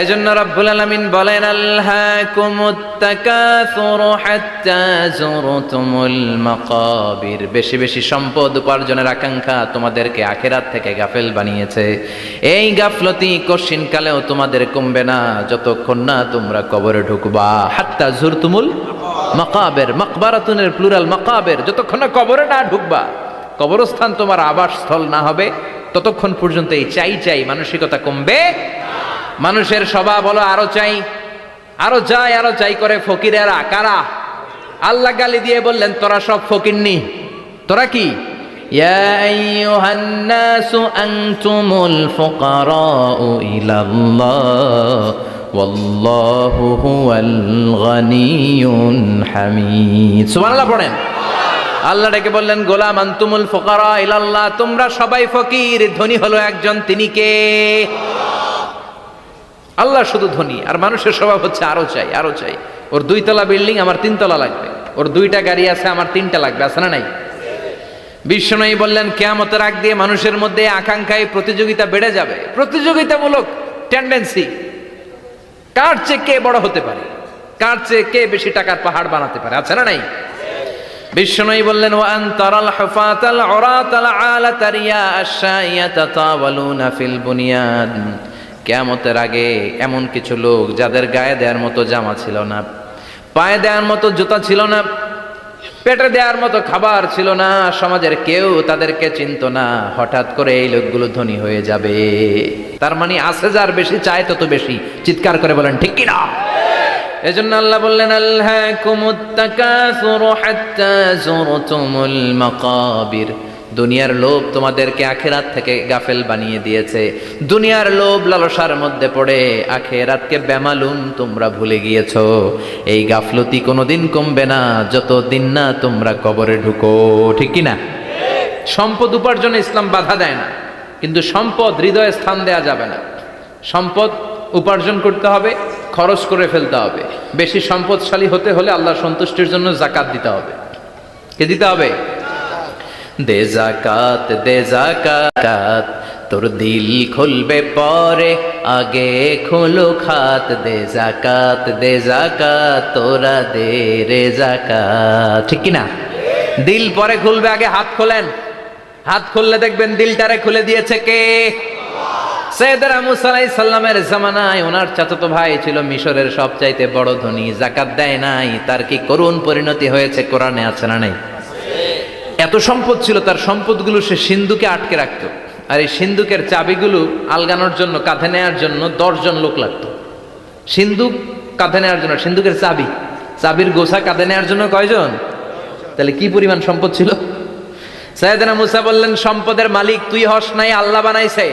এজন্য রব্বুল আলামিন বলেন আলহাকুমুত তাকাসুর হাত্তা যুরতুমুল মাকাবির। বেশি বেশি সম্পদ উপার্জনের আকাঙ্ক্ষা তোমাদেরকে আখিরাত থেকে গাফেল বানিয়েছে। এই গাফলতি কশিনকালেও তোমাদের কমবে না যতক্ষণ না তোমরা কবরে ঢুকবা। হাত্তা যুরতুমুল মাকাবির, মাকবারাতুনের প্লুরাল মাকাবির, যতক্ষণ না কবরে না ঢুকবা, কবরস্থান তোমার আবাসস্থল না হবে, ততক্ষণ পর্যন্ত এই চাই চাই মানসিকতা কমবে। মানুষের স্বভাব হলো আরো চাই, আরো চাই, আরো চাই করে। ফকিরেরা কারা? আল্লাহ গালি দিয়ে বললেন তোরা সব ফকিরনি। তোরা কি? ইয়া আইয়ুহান নাসু আনতুমুল ফুকারাউ ইলাল্লাহ ওয়াল্লাহু হুয়াল গনিয়ুল হামিদ। সুবহানাল্লাহ পড়েন। আল্লাহ ডেকে বললেন গোলাম আনতুমুল ফুকারা ইলাল্লাহ, তোমরা সবাই ফকির, ধনী হলো একজন, তিনি কে? আল্লাহ শুধু ধনী, আর মানুষের স্বভাব হচ্ছে আরো চাই, আরো চাই। ওর 2 তলা বিল্ডিং, আমার 3 তলা লাগবে। ওর 2টা গাড়ি আছে, আমার 3টা লাগবে। আছে না নাই? বিশ্বনবী বললেন কিয়ামতের আগ দিয়ে মানুষের মধ্যে আকাঙ্ক্ষায় প্রতিযোগিতা বেড়ে যাবে, প্রতিযোগিতামূলক টেন্ডেন্সি। কার চেয়ে কে বড় হতে পারে, কার চেয়ে কে বেশি টাকার পাহাড় বানাতে পারে। আছে না নাই? বিশ্বনবী বললেন ওয়া আনতারাল হুফাতাল উরাতাল আলাতা রিয়া আশ-শাইয়াতা তাওয়ালুনা ফিল বুনিয়ান। কিয়ামতের আগে এমন কিছু লোক যাদের গায়ে দেওয়ার মতো জামা ছিল না, পায়ে দেওয়ার মতো জুতা ছিল না, পেটে দেওয়ার মতো খাবার ছিল না, সমাজের কেউ তাদেরকে চিনত না, হঠাৎ করে এই লোকগুলো ধনী হয়ে যাবে। তার মানে আছে যার বেশি চায় তত বেশি। চিৎকার করে বলেন ঠিক কি না? এজন্য আল্লাহ বললেন আলহাকুমুত তাকাসুরু হাত্তা যুরতুমুল মাকাবির। দুনিয়ার লোভ তোমাদেরকে আখিরাত থেকে গাফেল বানিয়ে দিয়েছে। দুনিয়ার লোভ লালসার মধ্যে পড়ে আখিরাতকে বেমালুম তোমরা ভুলে গিয়েছো। এই গাফলতি কোনোদিন কমবে না যতদিন না তোমরা কবরে ঢুকো। ঠিক কি না? সম্পদ উপার্জনে ইসলাম বাধা দেয় না, কিন্তু সম্পদ হৃদয়ে স্থান দেয়া যাবে না। সম্পদ উপার্জন করতে হবে, খরচ করে ফেলতে হবে। বেশি সম্পদশালী হতে হলে আল্লাহর সন্তুষ্টির জন্য যাকাত দিতে হবে। কে দিতে হবে? দে যাকাত, দে যাকাত, তোর দিল খুলবে পরে, আগে খোলো খাত। দে যাকাত, দে যাকাত, তোরা দে রে যাকাত। ঠিক কি না? দিল পরে খুলবে, আগে হাত খোলেন। হাত খুললে দেখবেন দিলটারে খুলে দিয়েছে কে? সাইয়েদনা মুসা আলাইহিস সালামের জামানায় ওনার চাচাতো ভাই ছিল মিশরের সবচাইতে বড় ধনী, যাকাত দেয় নাই। তার কি করুণ পরিণতি হয়েছে কোরআনে আছে না নাই? এত সম্পদ ছিল, তার সম্পদগুলো সে সিন্ধুকে আটকে রাখতো। আর এই সিন্ধুকের চাবিগুলো আলগানোর জন্য, কাঁধে নেওয়ার জন্য 10 জন লোক লাগতো। সিন্ধুক কাঁধে নেওয়ার জন্য, সিন্ধুকের চাবি, চাবির গোছা কাঁধে নেওয়ার জন্য কয়জন? তাহলে কি পরিমাণ সম্পদ ছিল? সাইয়েদনা মুসা বললেন সম্পদের মালিক তুই হস নাই, আল্লাহ বানাইছে।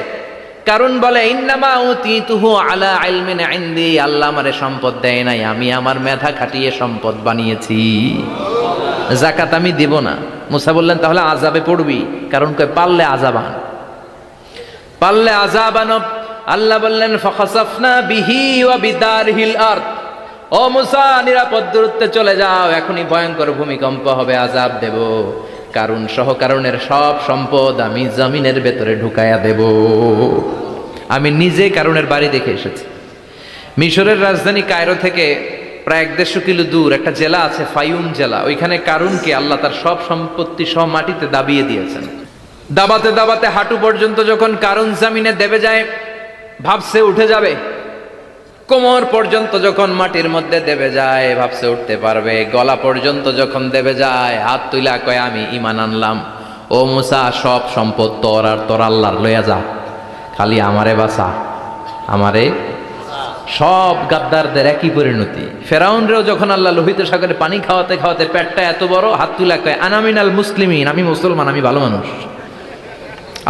কারণ বলে ইন্নামা উতিতুহু আলা ইলমিন ইনদি, আল্লাহ আমারে সম্পদ দেয় নাই, আমি আমার মেধা খাটিয়ে সম্পদ বানিয়েছি। যাকাত আমি দিব না। মুসা বললেন তাহলে আযাবে পড়বি, কারণ কই পারলে আযাব আন, পারলে আযাব আন। আল্লাহ বললেন ফাখাসাফনা বিহি ওয়া বিদারহিল আরদ, ও মুসা নিরাপদ দূরত্বে চলে যাও, এখনই ভয়ঙ্কর ভূমিকম্প হবে, আযাব দেব। কারণ সহ কারণের সব সম্পদ আমি জমিনের ভেতরে ঢুকায়া দেব। আমি নিজে কারণের বাড়ি দেখে এসেছি। মিশরের রাজধানী কায়রো থেকে প্রায় 150 কিলো দূর একটা জেলা আছে, ফায়ুম জেলা। ওইখানে কারুনকে আল্লাহ তার সব সম্পত্তি সব মাটিতে দাবিয়ে দিয়েছেন। দাবাতে দাবাতে হাঁটু পর্যন্ত যখন কারুন জামিনে দেবে যায়, ভাবছে উঠে যাবে। কোমর পর্যন্ত যখন মাটির মধ্যে দেবে যায়, ভাবছে উঠতে পারবে। গলা পর্যন্ত যখন দেবে যায়, হাত তুইলা কয় আমি ঈমান আনলাম। ও মুসা সব সম্পদ তোর, আর তোর আল্লাহর লইয়া যা, খালি আমারে বাঁচা, আমারে। সব গাদ্দারদের একই পরিণতি। ফেরাউনরেও যখন আল্লাহ লোহিত সাগরে পানি খাওয়াতে খাওয়াতে পেটটা এত বড়, হাত তুলা কয় আনামিনাল মুসলিমিন, আমি মুসলমান, আমি ভালো মানুষ।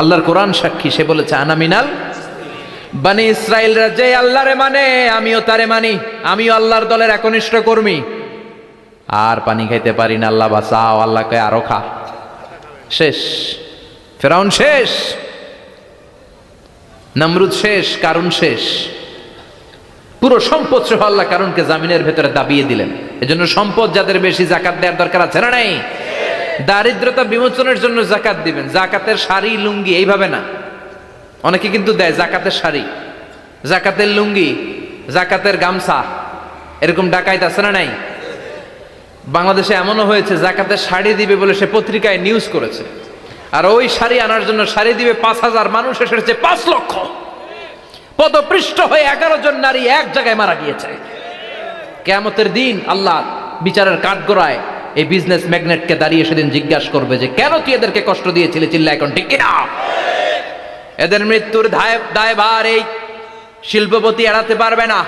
আল্লাহর কোরআন সাক্ষী, সে বলেছে আনামিনাল বনি ইসরাইলরা যে আল্লাহরে মানে আমিও তারে মানি, আমিও আল্লাহর দলের একনিষ্ঠ কর্মী। আর পানি খাইতে পারি না, আল্লাহ বাঁচাও। আল্লাহ কয় আরো খা। শেষ, ফেরাউন শেষ, নমরুদ শেষ, কারুন শেষ। পুরো সম্পদ সহ আল্লাহ কারুনকে জামিনের ভেতরে দাবিয়ে দিলেন। এজন্য সম্পদ যাদের বেশি যাকাত দেওয়ার দরকার আছে না নাই? দারিদ্রতা বিমোচনের জন্য যাকাত দিবেন। যাকাতের শাড়ি লুঙ্গি এইভাবে না, অনেকে কিন্তু দেয় জাকাতের শাড়ি, জাকাতের লুঙ্গি, জাকাতের গামছা, এরকম ডাকাইত আছে না নাই? বাংলাদেশে এমনও হয়েছে জাকাতের শাড়ি দিবে বলে সে পত্রিকায় নিউজ করেছে, আর ওই শাড়ি আনার জন্য শাড়ি দিবে 5000, মানুষ এসেছে 5 লক্ষ। পদপৃষ্ঠ হয়ে 11 জন নারী এক জায়গায় মারা গিয়েছে। কিয়ামতের দিন আল্লাহ বিচারের কাঠগড়ায় এই বিজনেস ম্যাগনেটকে দাঁড়িয়ে সেদিন জিজ্ঞাসা করবে যে কেন তুই এদেরকে কষ্ট দিয়েছিলি? চিল্লা এখন ঠিক কিনা? এদের মৃত্যুর দায়ভার এই শিল্পপতি এড়াতে পারবে না।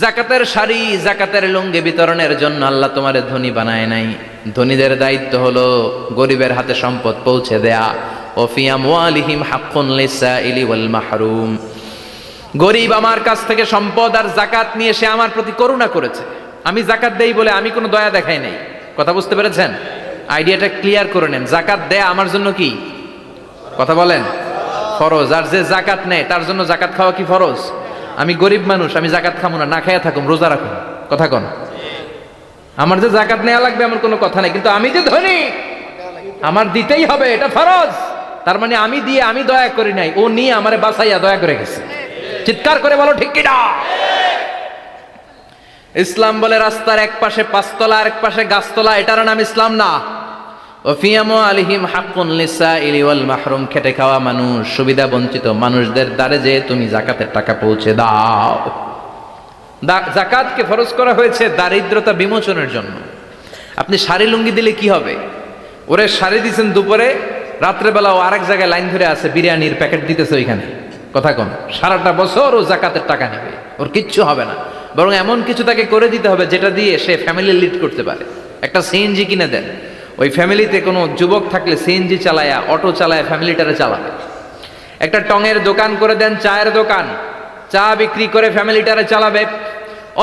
যাকাতের শাড়ি, যাকাতের লুঙ্গি বিতরণের জন্য আল্লাহ তোমারে ধনী বানায় নাই। ধনীদের দায়িত্ব হলো গরিবের হাতে সম্পদ পৌঁছে দেয়া। ও ফি আমওয়ালিহিম হাক্কুন লিসাইলি ওয়াল মাহরুম। গরিব আমার কাছ থেকে সম্পদ আর যাকাত নিয়ে সে আমার প্রতি করুণা করেছে। আমি যাকাত দেই বলে আমি কোনো দয়া দেখাই নাই। কথা বুঝতে পেরেছেন? আইডিয়াটা ক্লিয়ার করে নেন। যাকাত দেয়া আমার জন্য কি? কথা বলেন, ফরজ। আর যে যাকাত নেয় তার জন্য যাকাত খাওয়া কি ফরজ? আমি গরিব মানুষ, আমি যাকাত খাবো না, না খাইয়া থাকুম, রোজা রাখুন। কথা কন, আমার যে যাকাত নেওয়া লাগবে আমার কোনো কথা নেই, কিন্তু আমি যে ধনী আমার দিতেই হবে, এটা ফরজ। তার মানে আমি দিয়ে আমি দয়া করি নাই, ও নিয়ে আমারে বাঁচাইয়া দয়া করে গেছে। চিৎকার করে বলো ঠিক কিনা? ইসলাম বলে রাস্তার এক পাশে পাঁচতলা আর এক পাশে গাছতলা, এটার নাম ইসলাম না। ওফিয়ামু আলিহিম হাক্কুন লিসাইলি ওয়াল মাহরুম, খেটে খাওয়া মানুষ, সুবিধা বঞ্চিত মানুষদের দ্বারে যে তুমি যাকাতের টাকা পৌঁছে দাও। যাকাতকে ফরজ করা হয়েছে দারিদ্রতা বিমোচনের জন্য। আপনি শাড়ি লুঙ্গি দিলে কি হবে? ওরে শাড়ি দিচ্ছেন দুপুরে, রাত্রেবেলা ও আরেক জায়গায় লাইন ধরে আছে, বিরিয়ানির প্যাকেট দিতেছে ওইখানে, কথা কন, সারাটা বছর ও যাকাতের টাকা নেবে, ওর কিচ্ছু হবে না। বরং এমন কিছু তাকে করে দিতে হবে যেটা দিয়ে সে ফ্যামিলি লিড করতে পারে। একটা সিএনজি কিনে দেন, ওই ফ্যামিলিতে কোনো যুবক থাকলে সিএনজি চালায়া, অটো চালায় ফ্যামিলিটারে চালাবে। একটা টঙের দোকান করে দেন, চায়ের দোকান, চা বিক্রি করে ফ্যামিলিটারে চালাবে।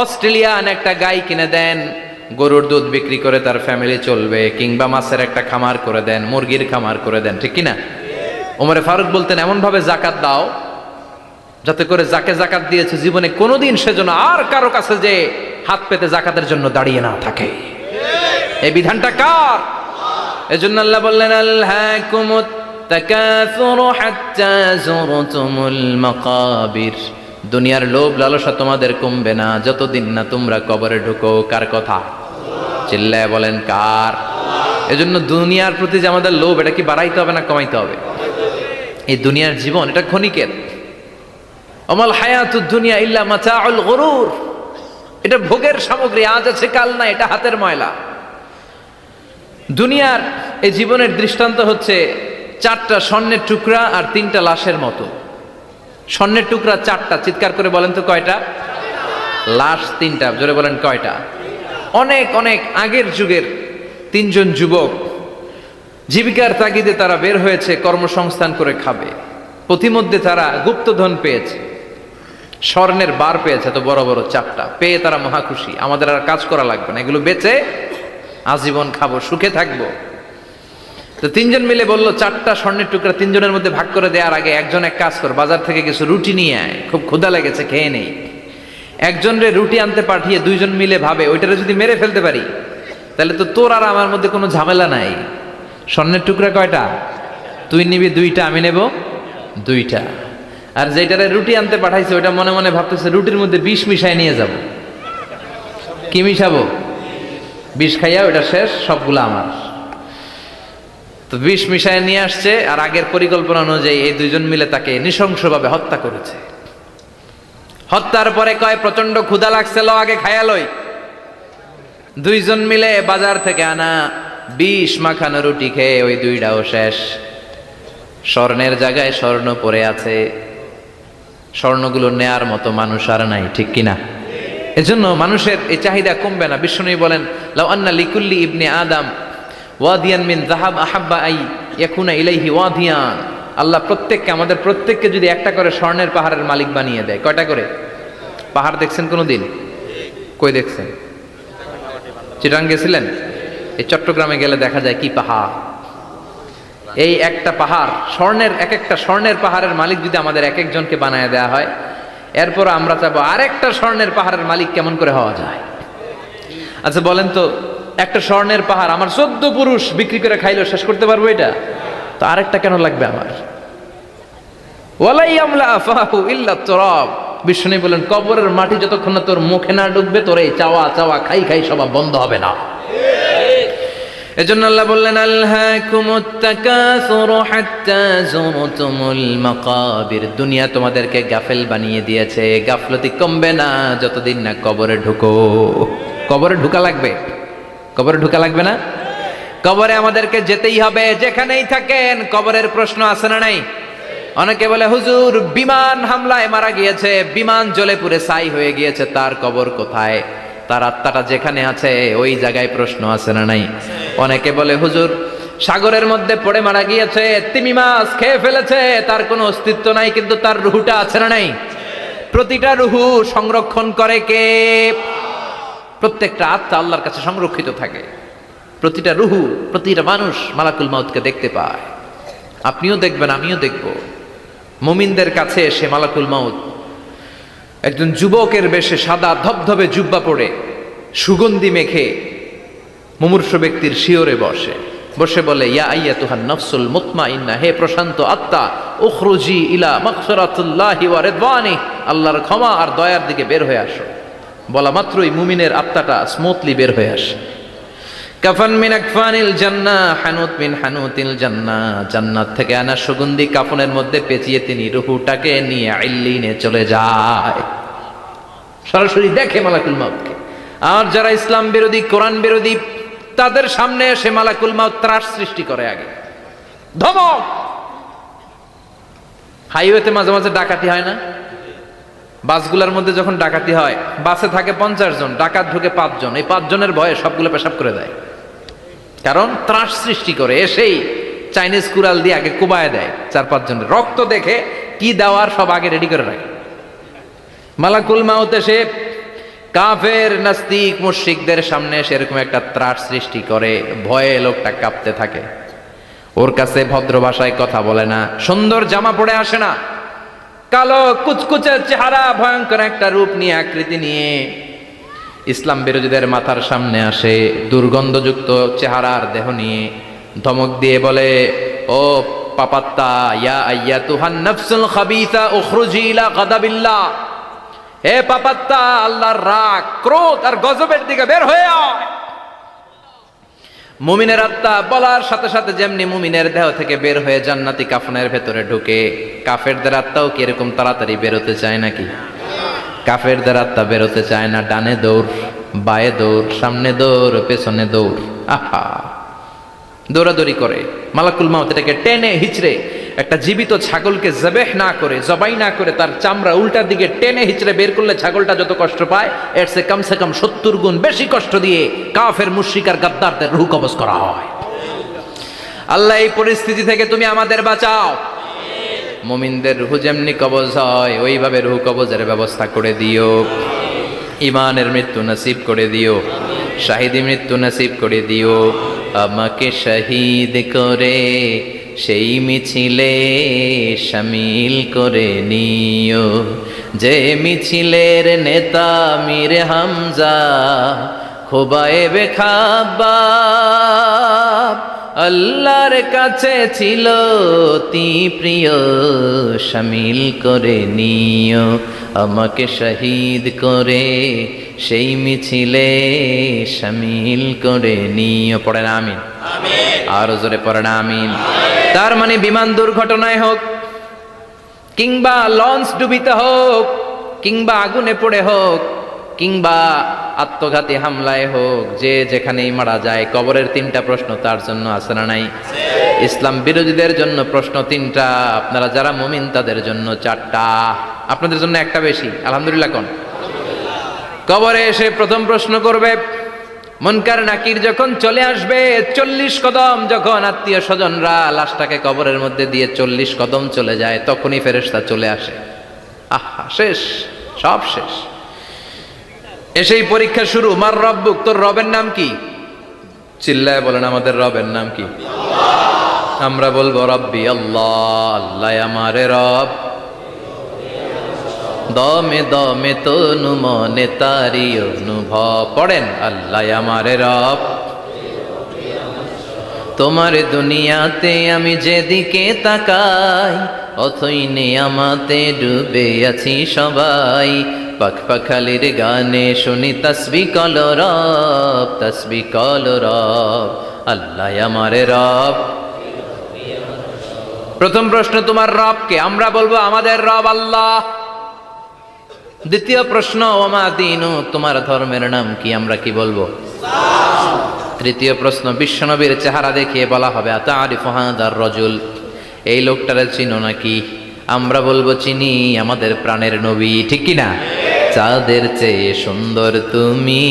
অস্ট্রেলিয়ান একটা গাই কিনে দেন, গরুর দুধ বিক্রি করে তার ফ্যামিলি চলবে। কিংবা মাছের একটা খামার করে দেন, মুরগির খামার করে দেন, ঠিক কিনা? ওমরে ফারুক বলতেন এমন ভাবে জাকাত দাও যাতে করে যাকে জাকাত দিয়েছে জীবনে কোনোদিন সেজন্য আর কারো কাছে যে হাত পেতে জাকাতের জন্য দাঁড়িয়ে না থাকে। এই বিধানটা কার? এজন্য আল্লাহ বললেন আলহাকুমুত তাকাসুরু হাত্তা যুরতুমুল মাকাবির, দুনিয়ার লোভ লালসা তোমাদের কমবে না যতদিন না তোমরা কবরে ঢুকো। কার কথা? চিল্লায় বলেন কার? এজন্য দুনিয়ার প্রতি যে আমাদের লোভ, এটা কি বাড়াইতে হবে না কমাইতে হবে? এই দুনিয়ার জীবন এটা ক্ষণিকের। আমাল হায়াতুদ দুনিয়া ইল্লা মাতাউল গুরুর, এটা ভোগের সামগ্রী, আজ আছে কাল না, এটা হাতের ময়লা। দুনিয়ার এই জীবনের দৃষ্টান্ত হচ্ছে চারটা স্বর্ণের টুকরা আর তিনটা লাশের মতো। স্বর্ণের টুকরা চারটা, চিৎকার করে বলেন তো কয়টা? লাশ তিনটা, জোরে বলেন কয়টা? অনেক অনেক আগের যুগের তিনজন যুবক জীবিকার তাগিদে তারা বের হয়েছে কর্মসংস্থান করে খাবে। পথিমধ্যে তারা গুপ্তধন পেয়েছে, স্বর্ণের বার পেয়েছে, তো বড় বড় চারটা পেয়ে তারা মহা খুশি। আমাদের আর কাজ করা লাগবে না, এগুলো বেচে আজীবন খাবো, সুখে থাকবো। তো তিনজন মিলে বললো চারটা স্বর্ণের টুকরা তিনজনের মধ্যে ভাগ করে দেওয়ার আগে একজন এক কাজ কর, বাজার থেকে কিছু রুটি নিয়ে আয়, খুব ক্ষুধা লেগেছে, খেয়ে নেই। একজনরে রুটি আনতে পাঠিয়ে দুইজন মিলে ভাবে ওইটারে যদি মেরে ফেলতে পারি তাহলে তো তোর আর আমার মধ্যে কোনো ঝামেলা নাই। স্বর্ণের টুকরা কয়টা? তুই নিবি দুইটা, আমি নেব দুইটা। আর যেটারে রুটি আনতে পাঠাইছে ওইটা মনে মনে ভাবতেছে রুটির মধ্যে বিষ মিশাই নিয়ে যাব। কি মিশাবো? বিষ খাইয়া ওইটা শেষ, সবগুলো আমার। তো বিষ মিশায় নিয়ে আসছে, আর আগের পরিকল্পনা অনুযায়ী এই দুইজন মিলে তাকে নৃশংসভাবে হত্যা করেছে। হত্যার পরে কয় প্রচন্ড ক্ষুধা লাগছে, লো আগে খায়া লই। দুইজন মিলে বাজার থেকে আনা বিষ মাখানো রুটি খেয়ে ওই দুইটাও শেষ। স্বর্ণের জায়গায় স্বর্ণ পড়ে আছে, স্বর্ণগুলো নেয়ার মতো মানুষ আর নাই, ঠিক কিনা? এজন্য মানুষের এই চাহিদা কমবে না। বিষ্ণু বলেন লাউ আন্না লিকুল্লি ইবনে আদম ওয়াদিয়ান মিন যাহাব আহাব্বা আই ইয়াকুনা ইলাইহি ওয়াদিয়ান, আল্লাহ প্রত্যেককে, আমাদের প্রত্যেককে যদি একটা করে স্বর্ণের পাহাড়ের মালিক বানিয়ে দেয়। কয়টা করে পাহাড় দেখছেন কোনোদিন? কই দেখছেন? চিটাং গেছিলেন? এই চট্টগ্রামে গেলে দেখা যায় কি পাহাড়। এই একটা পাহাড় স্বর্ণের, এক একটা স্বর্ণের পাহাড়ের মালিক যদি আমাদের এক একজনকে বানায় দেওয়া হয়, এরপর আমরা চাবো আরেকটা স্বর্ণের পাহাড়ের মালিক কেমন করে হওয়া যায়। আচ্ছা বলেন তো, একটা স্বর্ণের পাহাড় আমার 14 পুরুষ বিক্রি করে খাইলেও শেষ করতে পারবো এটা? তো আরেকটা কেন লাগবে আমার? ওয়ালাই আমলা আফাহু ইল্লা তুরাব, বিষ্ণু বলেন কবরের মাটি যতক্ষণ না তোর মুখে না ঢুকবে তোর এই চাওয়া চাওয়া খাই খাই সব বন্ধ হবে না। এজন্য আল্লাহ বললেন আলহাকুমুত তাকাসুরু হাত্তা যুরতুমুল মাকাবির, দুনিয়া তোমাদেরকে গাফেল বানিয়ে দিয়েছে, গাফলতি কমবে না যতদিন না কবরে ঢুকো। কবরে ঢুকা লাগবে, কবরে ঢুকা লাগবে না? কবরে আমাদেরকে যেতেই হবে, যেখানেই থাকেন। কবরের প্রশ্ন আছে না নাই? অনেকে বলে হুজুর বিমান হামলায় মারা গিয়েছে, বিমান জ্বলে পুড়ে ছাই হয়ে গিয়েছে, তার কবর কোথায়? তার আত্মাটা যেখানে আছে ওই জায়গায় প্রশ্ন আছে না নাই? অনেকে বলে হুজুর সাগরের মধ্যে পড়ে মারা গিয়েছে, তিমি মাছ খেয়ে ফেলেছে, তার কোনো অস্তিত্ব নাই, কিন্তু তার রুহুটা আছে না নাই? প্রতিটা রুহু সংরক্ষণ করে কে? প্রত্যেকটা আত্মা আল্লাহর কাছে সংরক্ষিত থাকে। প্রতিটা রুহু, প্রতিটা মানুষ মালাকুল মাউতকে দেখতে পায়। আপনিও দেখবেন, আমিও দেখব। মুমিনদের কাছে এসে মালাকুল মাউত একজন যুবকের বেশে সাদা ধবধবে জুব্বা পরে সুগন্ধি মেখে মুমূর্ষু ব্যক্তির শিয়রে বসে বসে বলে ইয়া আইয়াতুহান নাফসুল মুতমাইন্না, হে প্রশান্ত আত্মা, উখরুজি ইলা মাগফিরাতিল্লাহি ওয়া রিদওয়ানি, আল্লাহর ক্ষমা আর দয়ার দিকে বের হয়ে আসো। বলা মাত্রই মুমিনের আত্মাটা স্মুথলি বের হয়ে আসে। কাফান মিন আকফানিল জান্নাহ, হানুত মিন হানুতিল জান্নাহ, জান্নাত থেকে আনা সুগন্ধি কাফনের মধ্যে পেঁচিয়ে তিনি রূহটাকে নিয়ে ইল্লিনে চলে যায়। সরাসরি দেখে মালাকুল মাউতকে। আর যারা ইসলাম বিরোধী, কোরআন বিরোধী, তাদের সামনে এসে মালাকুল মাউত ত্রাস সৃষ্টি করে, আগে ধমক। হাইওয়েতে মাঝে মাঝে ডাকাতি হয় না? বাসগুলোর মধ্যে যখন ডাকাতি হয়, বাসে থাকে 50 জন, ডাকাত ঢুকে 5 জন, এই 5 জনের ভয়ে সবগুলো পেশাব করে দেয়। কারণ ত্রাস সৃষ্টি করে, এসেই চাইনিজ কুড়াল দিয়ে আগে কুবায় দেয় 4-5 জনের। রক্ত দেখে কি দেওয়ার সব আগে রেডি করে রাখে। মালাকুল মাউত এসে কাফের, নাস্তিক, মুশরিকদের সামনে সেরকম একটা ত্রাস সৃষ্টি করে, ভয়ে লোকটা কাঁপতে থাকে। ওর কাছে ভদ্র ভাষায় কথা বলে না, সুন্দর জামা পরে আসে না, কালো কুচকুচে চেহারা, ভয়ঙ্কর একটা রূপ নিয়ে, আকৃতি নিয়ে ইসলাম বিরোধীদের মাথার সামনে আসে, দুর্গন্ধযুক্ত চেহারার দেহ নিয়ে ধমক দিয়ে বলে, ও পাপাত্তা, ইয়া আইয়াতুহান নাফসুল খাবিসা উখরুজি ইলা গাদাবিল্লাহ, হে পাপাত্তা, আল্লাহর রাগ, ক্রোধ আর গজবের দিকে বের হয়ে আয়। মুমিনের আত্মা বলার সাথে সাথে যেমনি মুমিনের দেহ থেকে বের হয়ে জান্নাতি কাফনের ভেতরে ঢুকে, কাফেরদের আত্মাও কি এরকম তাড়াতাড়ি বেরোতে চায় নাকি? কাফেরদের আত্মা বেরোতে চায় না, ডানে দৌড়, বায়ে দৌড়, সামনে দৌড়, পেছনে দৌড়, আহা, দৌড়াদৌড়ি করে। মালাকুল মাউত এটাকে টেনে হিচড়ে, একটা জীবিত ছাগলকে জবেহ না করে, জবাই না করে, তার চামড়া উল্টার দিকে টেনে হিচড়ে বের করলে ছাগলটা যত কষ্ট পায়, এর সে কম 70 গুণ বেশি কষ্ট দিয়ে কাফের, মুশরিক আর গাদ্দারদের রূহ কবজ করা হয়। আল্লাহ, এই পরিস্থিতি থেকে তুমি আমাদের বাঁচাও। মুমিনদের রূহ যেমনি কবজ হয়, ওইভাবে রূহ কবজের ব্যবস্থা করে দিও। ইমানের মৃত্যু নসিব করে দিও, শাহিদি মৃত্যু নসিব করে দিও। আমাকে শহীদ করে সেই মিছিলে শামিল করে নিও, যে মিছিলের নেতা মীর হামজা, খুবাইবে খাব্বাব, আল্লাহর কাছে ছিল অতি প্রিয়, শামিল করে নিও। আমাকে শহীদ করে সেই মিছিলে শামিল করে নিও। পড়েন আমিন। আরো জোরে পড়েন আমিন। তার মানে বিমান দুর্ঘটনায় হোক, কিংবা লঞ্চ ডুবিতে হোক, কিংবা আগুনে পড়ে হোক, কিংবা আত্মঘাতী হামলায় হোক, যে যেখানেই মারা যায়, কবরের 3টা প্রশ্ন তার জন্য আছে না নাই? ইসলাম বিরোধীদের জন্য প্রশ্ন 3টা, আপনারা যারা মুমিন তাদের জন্য 4টা, আপনাদের জন্য একটা বেশি। আলহামদুলিল্লাহ কোন? কবরে এসে প্রথম প্রশ্ন করবে, মুনকার নাকির যখন চলে আসবে, 40 কদম যখন আত্মীয় স্বজনরা লাশটাকে কবরের মধ্যে দিয়ে 40 কদম চলে যায়, তখনই ফেরেশতা চলে আসে। আহা, শেষ, সব শেষ। এসেই পরীক্ষা শুরু। মার রব্বুক, তোর রবের নাম কি? চিল্লায় বলেন, আমাদের রবের নাম কি? আমরা বলবো রব্বি আল্লাহ, আল্লাহ আমারে রব। দমে দমে তনু মনে তারি অনুভব। পড়েন, আল্লাহ আমারে রব। তোমার দুনিয়াতে আমি যেদিকে তাকাই, অথই নিয়ামতে ডুবে আছি সবাই। পাখ পাখালির গানে শুনি তসবিহ কলো রব, তসবিহ কলো রব, আল্লাহ আমারে রব। প্রথম প্রশ্ন, তোমার রবকে? আমরা বলবো আমাদের রব আল্লাহ। দ্বিতীয় প্রশ্ন, ওমা দীনু, তোমার ধর্মের নাম কি? আমরা কি বলবো? তৃতীয় প্রশ্ন, বিশ্বনবীর চেহারা দেখিয়ে বলা হবে, আতারিফু হাদার রাজুল, এই লোকটারে চিনো নাকি? আমরা বলবো চিনি, আমাদের প্রাণের নবী, ঠিক কি না? চাঁদের চেয়ে সুন্দর তুমি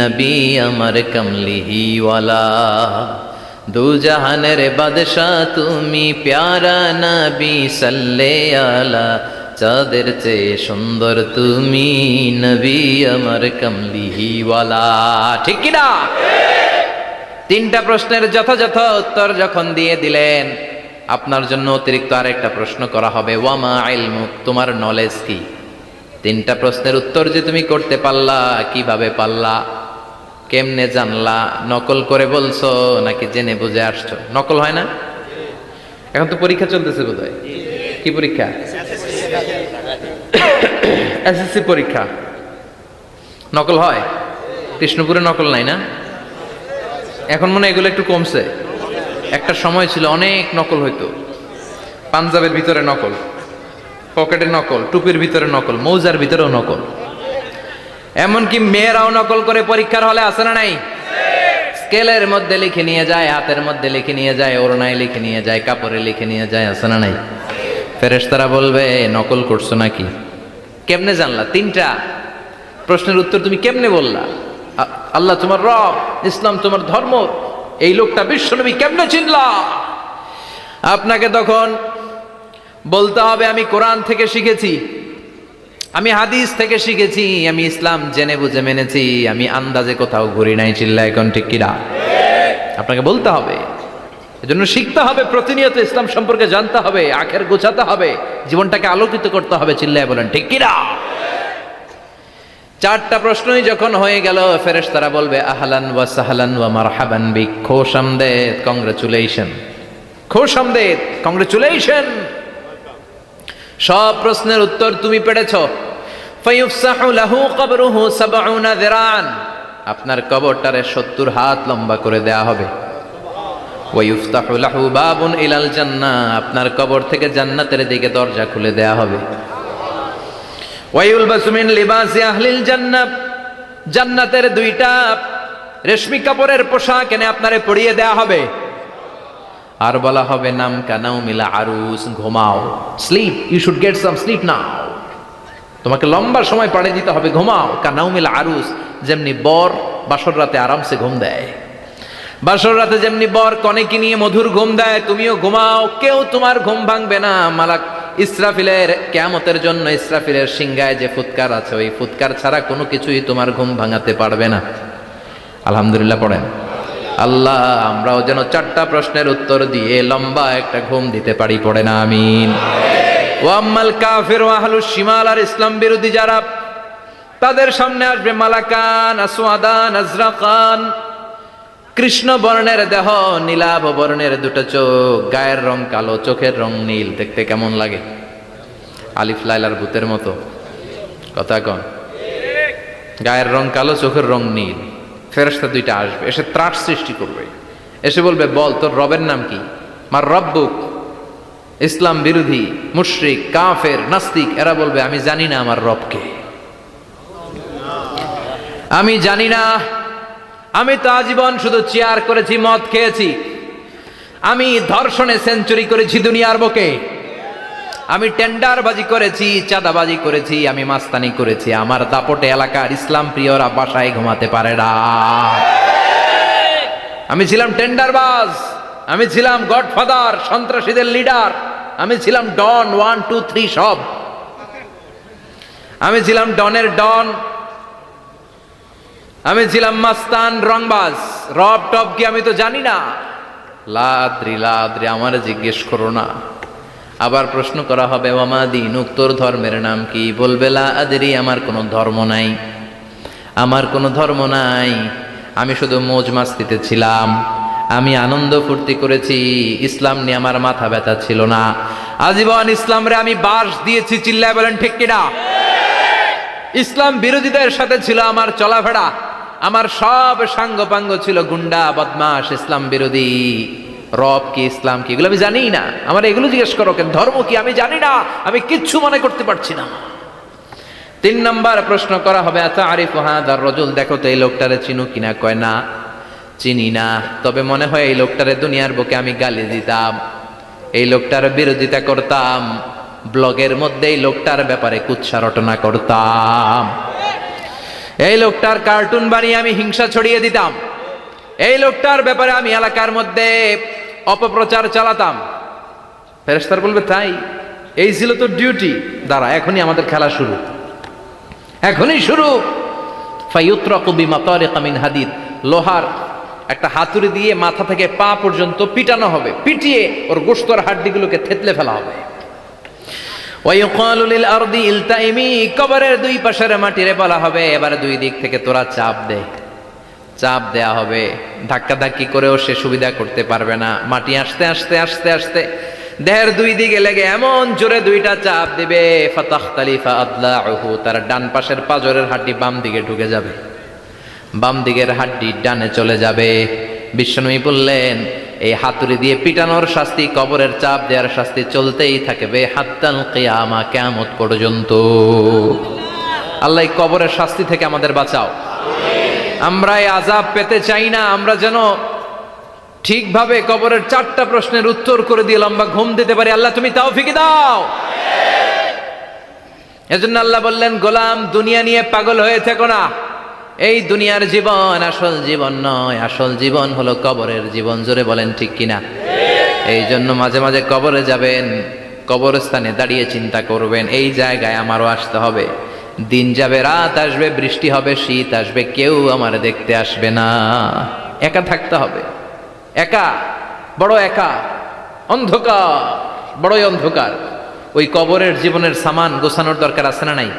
নবী আমার কমলিহিওয়ালা, দু জাহানের বাদশাহ তুমি প্যারা নবী সাল্লে আলা, চাঁদের চেয়ে সুন্দর তুমি নবী আমার কমলিহিওয়ালা, ঠিক কি না? 3টা প্রশ্নের যথাযথ উত্তর যখন দিয়ে দিলেন, আপনার জন্য অতিরিক্ত আরেকটা প্রশ্ন করা হবে, ওয়ামা ইলমুক, তোমার নলেজ কি? 3টা প্রশ্নের উত্তর যে তুমি করতে পারলা, কিভাবে পারলা, কেমনে জানলা? নকল করে বলছো নাকি জেনে বুঝে আসছো? নকল হয় না? এখন তো পরীক্ষা চলতেছে বোধহয়। কি পরীক্ষা? এসএসসি পরীক্ষা। নকল হয়? কৃষ্ণপুরে নকল নাই না? এখন মনে হয় এগুলো একটু কমছে। একটা সময় ছিল অনেক নকল হইতো। পাঞ্জাবের ভিতরে নকল, পকেটে নকল, টুপির ভিতরে নকল, মৌজার ভিতরেও নকল। এমনকি মেয়েরাও নকল করে পরীক্ষার হলে আসে না নাই? স্কেলের মধ্যে লিখে নিয়ে যায়, হাতের মধ্যে লিখে নিয়ে যায়, ওড়নায় লিখে নিয়ে যায়, কাপড়ে লিখে নিয়ে যায়, আসে না নাই? ফেরেশতারা বলবে নকল করছো নাকি? কেমনে জানলা? 3টা প্রশ্নের উত্তর তুমি কেমনে বললা? আল্লাহ তোমার রব, ইসলাম তোমার ধর্ম, এই লোকটা বিশ্বনবী, কেমনে চিনলা? আপনাকে তখন বলতে হবে আমি কোরআন থেকে শিখেছি, আমি হাদিস থেকে শিখেছি, আমি ইসলাম জেনে বুঝে মেনেছি, আমি আন্দাজে কোথাও ঘুরি নাই। চিল্লা এখন ঠিক কিনা? আপনাকে বলতে হবে। এজন্য শিখতে হবে, প্রতিনিয়ত ইসলাম সম্পর্কে জানতে হবে, আখের গোছাতে হবে, জীবনটাকে আলোকিত করতে হবে। চিল্লায় বলেন ঠিক কিনা? 4টা প্রশ্নই যখন হয়ে গেল, ফেরেশতারা বলবে আহলান ওয়া সাহলান ওয়া মারহাবান বিক, খোশামদেদ, কংগ্রেচুলেশন, খোশামদেদ, কংগ্রেচুলেশন। সব প্রশ্নের উত্তর তুমি পেরেছ। ফায়ুফসাহু লাহু কবরুহু ৭০ যিরান, আপনার কবরটারে ৭০ হাত লম্বা করে দেয়া হবে। ওয়া ইফতাহু লাহু বাবুন ইলাল জান্নাহ, আপনার কবর থেকে জান্নাতের দিকে দরজা খুলে দেয়া হবে। ওয়া ইউলবাসু মিন লিবাসি আহলিল জান্নাহ, জান্নাতের 2টা রেশমি কাপড়ের পোশাক এনে আপনারে পরিয়ে দেয়া হবে। আর বলা হবে নাম কানাউ মিলা আরুস, ঘুমাও, sleep, you should get some sleep now, তোমাকে লম্বা সময় পাড়ে দিতে হবে, ঘুমাও। কানাউ মিলা আরুস, যেমনি বর বাসর রাতে আরামসে ঘুম দেয়, বাসর রাতে যেমনি বর কনেকে নিয়ে মধুর ঘুম দেয়, তুমিও ঘুমাও, কেউ তোমার ঘুম ভাঙবে না। মালাক ইসরাফিলের, কিয়ামতের জন্য ইসরাফিলের সিংহায় যে ফুৎকার আছে, ওই ফুৎকার ছাড়া কোনো কিছুই তোমার ঘুম ভাঙাতে পারবে না। আলহামদুলিল্লাহ পড়েন। আল্লাহ আমরাও যেন 4টা প্রশ্নের উত্তর দিয়ে লম্বা একটা ঘুম দিতে পারি, পড়ে না আমিন। ওয়াম্মাল কাফির ওয়া আহলুশ শিমাল, আর ইসলাম বিরোধী যারা, তাদের সামনে আসবে মালাকান আসওয়াদান আজরাকান, কৃষ্ণ বর্ণের দেহ, নীলাভ বর্ণের 2টা চোখ, গায়ের রং কালো, চোখের রং নীল। দেখতে কেমন লাগে? আলিফ লাইলার ভূতের মতো। কথা কন? গায়ের রং কালো, চোখের রং নীল। ফেরেশতা 2টা আসবে, এসে ত্রাস সৃষ্টি করবে, এসে বলবে বল তোর রবের নাম কি? মার রব্বুক। ইসলাম বিরোধী মুশরিক, কাফের, নাস্তিক এরা বলবে আমি জানি না আমার রবকে, আমি জানি না, আমি তো আজীবন শুধু চেয়ার করেছি, মদ খেয়েছি, আমি ধর্ষণে সেঞ্চুরি করেছি দুনিয়ার বুকে, আমি টেন্ডারবাজি করেছি, চাঁদাবাজি করেছি, আমি মাস্তানি করেছি, আমার দাপটে এলাকার ইসলাম প্রিয়রা বাসায় ঘুমাতে পারে না। আমি ছিলাম টেন্ডারবাজ, আমি ছিলাম গডফাদার, সন্ত্রাসীদের লিডার, আমি ছিলাম ডন 1 2 3 সব, আমি ছিলাম ডনের ডন, আমি ছিলাম মাস্তান, রংবাজ, রব টপ কি আমি তো জানি না। লাদ্রি লাদ্রি, আমার জিজ্ঞেস করো না। আবার প্রশ্ন করা হবে ওয়ামা দীনুক, তোর ধর্মের নাম কি? বলবে লা আদরি, আমার কোনো ধর্ম নাই, আমার কোনো ধর্ম নাই, আমি শুধু মৌজ মাস্তিতে ছিলাম, আমি আনন্দ ফুর্তি করেছি, ইসলাম নিয়ে আমার মাথা ব্যথা ছিল না, আজীবন ইসলামরে আমি বাস দিয়েছি। চিল্লায় বলেন ঠিক কিনা? ইসলাম বিরোধীদের সাথে ছিল আমার চলাফেরা, আমার সব সাঙ্গপাঙ্গ ছিল গুন্ডা, বদমাশ, ইসলাম বিরোধী। রব কি, ইসলাম কি, এগুলো আমি জানি না। আমার এগুলো জিজ্ঞেস করো কেন? ধর্ম কি আমি জানি না, আমি কিচ্ছু মনে করতে পারছি না। 3 নম্বর প্রশ্ন করা হবে আতারিফু হাদার রাজুল, দেখো তো এই লোকটারে চিনো কিনা? কয় না, চিনি না, তবে মনে হয় এই লোকটারে দুনিয়ার বুকে আমি গালি দিতাম, এই লোকটার বিরোধিতা করতাম, ব্লগের মধ্যে এই লোকটার ব্যাপারে কুৎসা রটনা করতাম, এই লোকটার কার্টুন বানিয়ে আমি হিংসা ছড়িয়ে দিতাম, এই লোকটার ব্যাপারে আমি এলাকার মধ্যে অপপ্রচার চালাতাম। ফেরেশতারা বলবে তাই? এই ছিল তো ডিউটি, দাঁড়া এখনই আমাদের খেলা শুরু, এখনই শুরু। ফায়ুতরাকু বিমাতারিক মিন হাদিদ, লোহার একটা হাতুড়ি দিয়ে মাথা থেকে পা পর্যন্ত পিটানো হবে, পিটিয়ে ওর গোশতর হাড্ডিগুলোকে থেতলে ফেলা হবে। ওয়ায়ুকালু লিল আরদি ইলতাইমি, কবরের 2 পাশের মাটিরে বলা হবে এবারে 2 দিক থেকে তোরা চাপ দে, চাপ দেয়া হবে, ধাক্কা ধাক্কি করেও সে সুবিধা করতে পারবে না। মাটি আসতে আসতে আসতে আসতে দেহের দুই দিকে লেগে এমন জোরে দুইটা চাপ দিবে, ফাতাখতালিফা আদলাউহু, তার ডান পাশের পাজরের হাড্ডি বাম দিকে ঢুকে যাবে, বাম দিকের হাড্ডি ডানে চলে যাবে। বিশ্বনবী বললেন এই হাতুড়ি দিয়ে পিটানোর শাস্তি, কবরের চাপ দেওয়ার শাস্তি চলতেই থাকবে হাত্তাল কিয়ামা, কিয়ামত পর্যন্ত। আল্লাহ কবরের শাস্তি থেকে আমাদের বাঁচাও। আমরা এই আযাব পেতে চাই না, আমরা যেন ঠিকভাবে কবরের 4টা প্রশ্নের উত্তর করে দিয়ে লম্বা ঘুম দিতে পারি। আল্লাহ তুমি তৌফিক দাও। এজন্য আল্লাহ বললেন, গোলাম দুনিয়া নিয়ে পাগল হয়ে থেকো না। এই দুনিয়ার জীবন আসল জীবন নয়, আসল জীবন হলো কবরের জীবন। জোরে বলেন ঠিক কিনা? এই জন্য মাঝে মাঝে কবরে যাবেন, কবরস্থানে দাঁড়িয়ে চিন্তা করবেন এই জায়গায় আমারও আসতে হবে। দিন যাবে, রাত আসবে, বৃষ্টি হবে, শীত আসবে, কেউ আমার দেখতে আসবে না, একা থাকতে হবে। একা, বড় একা, অন্ধকার, বড়ই অন্ধকার। ওই কবরের জীবনের সামান গোছানোর দরকার আছে না নাই?